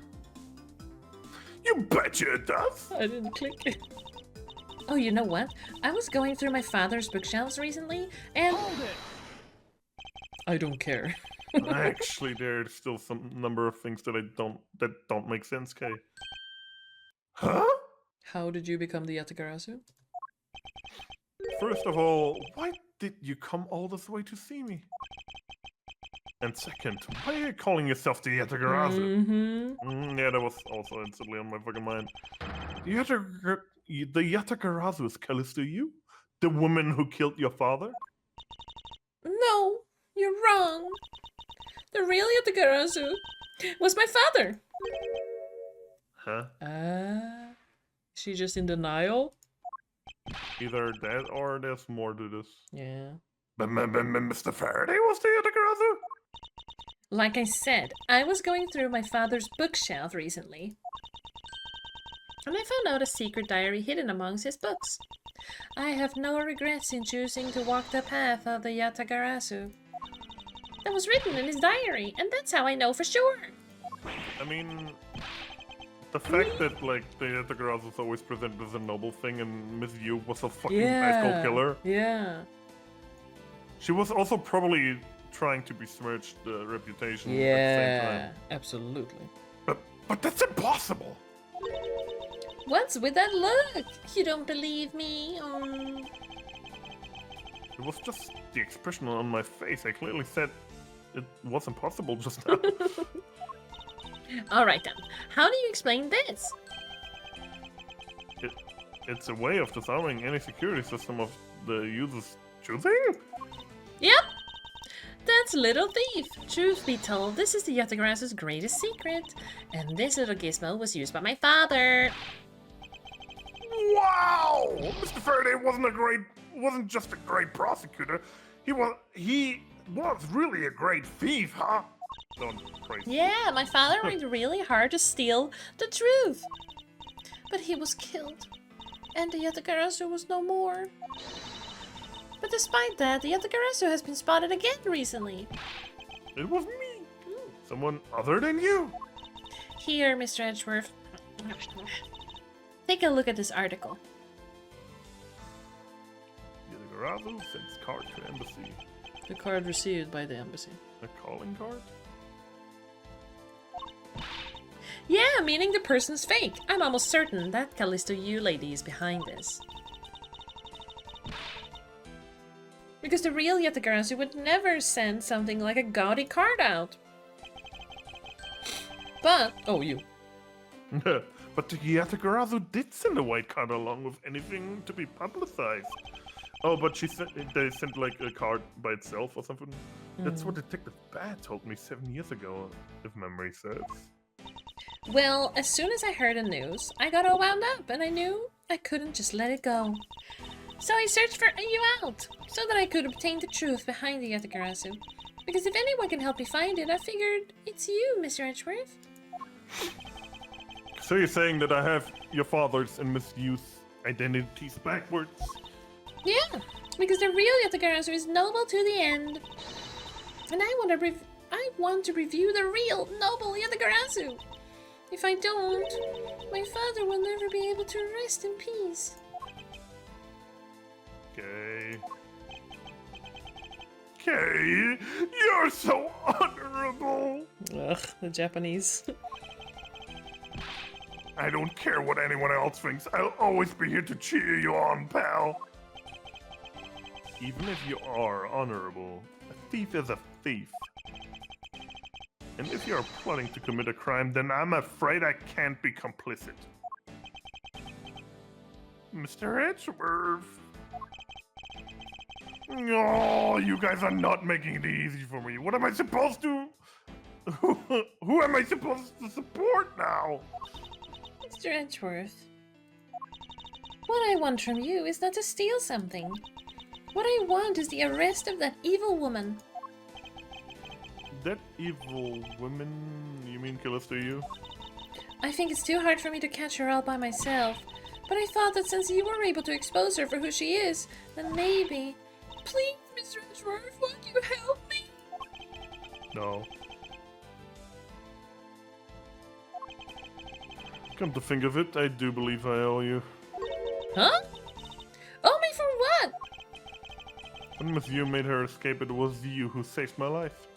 You betcha it does. I didn't click it. Oh, you know what? I was going through my father's bookshelves recently, and Hold it! I don't care. Actually, there's still some number of things that don't make sense, Kay. Huh? How did you become the Yatagarasu? First of all, why did you come all this way to see me? And second, why are you calling yourself the Yatagarasu? Yeah, that was also instantly on my fucking mind. The Yatagarasu is Callisto you? The woman who killed your father? no, you're wrong. The real Yatagarasu was my father. Huh? Is she just in denial? Either that or there's more to this. Yeah. But Mr. Faraday was the Yatagarasu? Like I said, I was going through my father's bookshelf recently, and I found out a secret diary hidden amongst his books. I have no regrets in choosing to walk the path of the Yatagarasu. That was written in his diary, and that's how I know for sure. I mean, the fact that like the Yatagarasu is always presented as a noble thing and Miss Yu was a fucking bicycle killer. Yeah. She was also probably trying to besmirch the reputation at the same Yeah. time. Absolutely. But that's impossible. What's with that look? You don't believe me? It was just the expression on my face. I clearly said it was impossible just now. Alright then, how do you explain this? It's a way of disarming any security system of the user's choosing? Yep, that's Little Thief. Truth be told, this is the Yatagarasu's greatest secret. And this little gizmo was used by my father. Wow! Mr. Faraday wasn't just a great prosecutor. He was really a great thief, huh? Don't praise me. Yeah, my father worked really hard to steal the truth. But he was killed. And the Yatagarasu was no more. But despite that, the Yatagarasu has been spotted again recently. It was me. Someone other than you. Here, Mr. Edgeworth. Take a look at this article. Yatagarasu sends card to embassy. The card received by the embassy. A calling card? Yeah, meaning the person's fake. I'm almost certain that Callisto Yu lady is behind this. Because the real Yatagarasu would never send something like a gaudy card out. But, Oh, you. But the Yatagarasu did send a white card along with anything to be publicized. Oh, but they sent like a card by itself or something. That's what Detective Bat told me 7 years ago, if memory serves. well, as soon as I heard the news, I got all wound up and I knew I couldn't just let it go. So I searched for you out, so that I could obtain the truth behind the Yatagarasu. Because if anyone can help me find it, I figured it's you, Mr. Edgeworth. So you're saying that I have your father's and Miss Yu's identities backwards? Yeah, because the real Yatagarasu is noble to the end. And I want to review the real noble Yatagarasu. If I don't, my father will never be able to rest in peace. Kay, you're so honorable. Ugh, the Japanese. I don't care what anyone else thinks. I'll always be here to cheer you on, pal. Even if you are honorable, a thief is a thief. And if you're plotting to commit a crime, then I'm afraid I can't be complicit. Mr. Edgeworth. Oh, you guys are not making it easy for me. What am I supposed to... Who am I supposed to support now? Mr. Edgeworth, what I want from you is not to steal something. What I want is the arrest of that evil woman. that evil woman, you mean Callista, you? I think it's too hard for me to catch her all by myself. But I thought that since you were able to expose her for who she is, then maybe... Please, Mr. Edgeworth, won't you help me? No. Come to think of it, I do believe I owe you. Huh? Owe me for what? When Miss You made her escape, it was you who saved my life.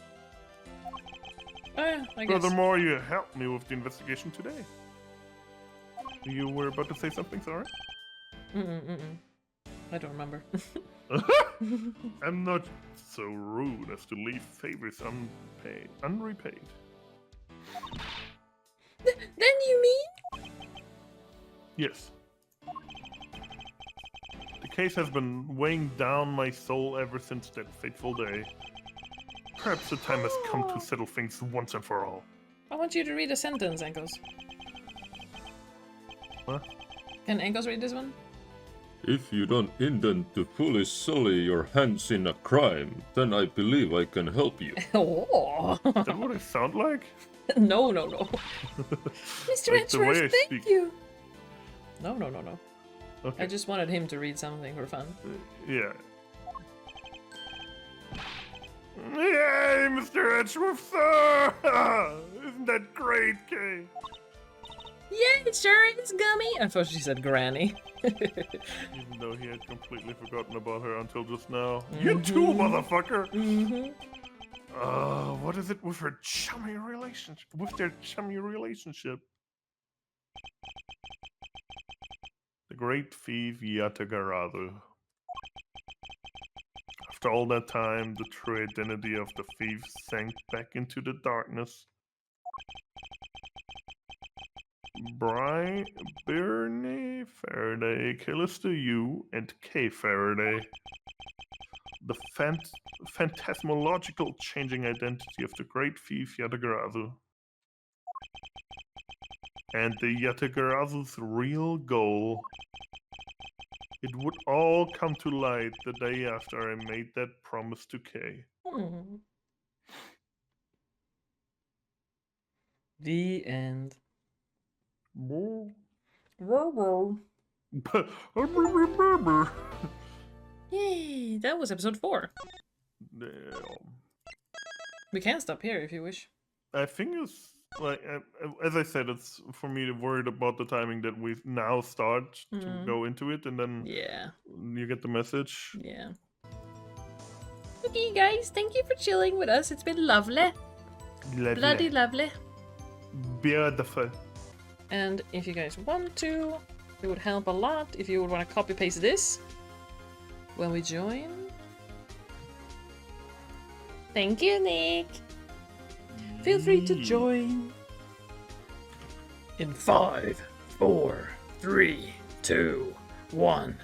Oh, yeah, I guess. Furthermore, you helped me with the investigation today. You were about to say something, sorry? I don't remember. I'm not so rude as to leave favors unrepaid. Then you mean? Yes. The case has been weighing down my soul ever since that fateful day. Perhaps the time has come to settle things once and for all. I want you to read a sentence, Ankos. Huh? Can Ankos read this one? If you don't intend to fully sully your hands in a crime, then I believe I can help you. Oh! Is that what I sound like? No. Mr. Like the way I Edgeworth, thank speak. you. No. Okay. I just wanted him to read something for fun. Yeah. Yay, Mr. Edgeworth, sir! Isn't that great, Kay? Yeah, it sure is, Gummy. I thought she said granny. Even though he had completely forgotten about her until just now. You too, motherfucker! What is it with her chummy relationship? With their chummy relationship? The great thief Yatagarazu. After all that time, the true identity of the thief sank back into the darkness. Birney Faraday, Callista Yu, and Kay Faraday. The phantasmological changing identity of the great thief Yatagarazu. And the Yatagarazu's real goal. It would all come to light the day after I made that promise to Kay. The end. Yay! That was episode 4. We can stop here if you wish. I think it's like, as I said, it's for me worried about the timing that we now start to go into it, and then Yeah. you get the message. Yeah. Okay, guys, thank you for chilling with us. It's been lovely. Bloody lovely. Beautiful. And if you guys want to, it would help a lot if you would want to copy paste this when we join. Thank you, Nick. Feel free to join. In 5, 4, 3, 2, 1.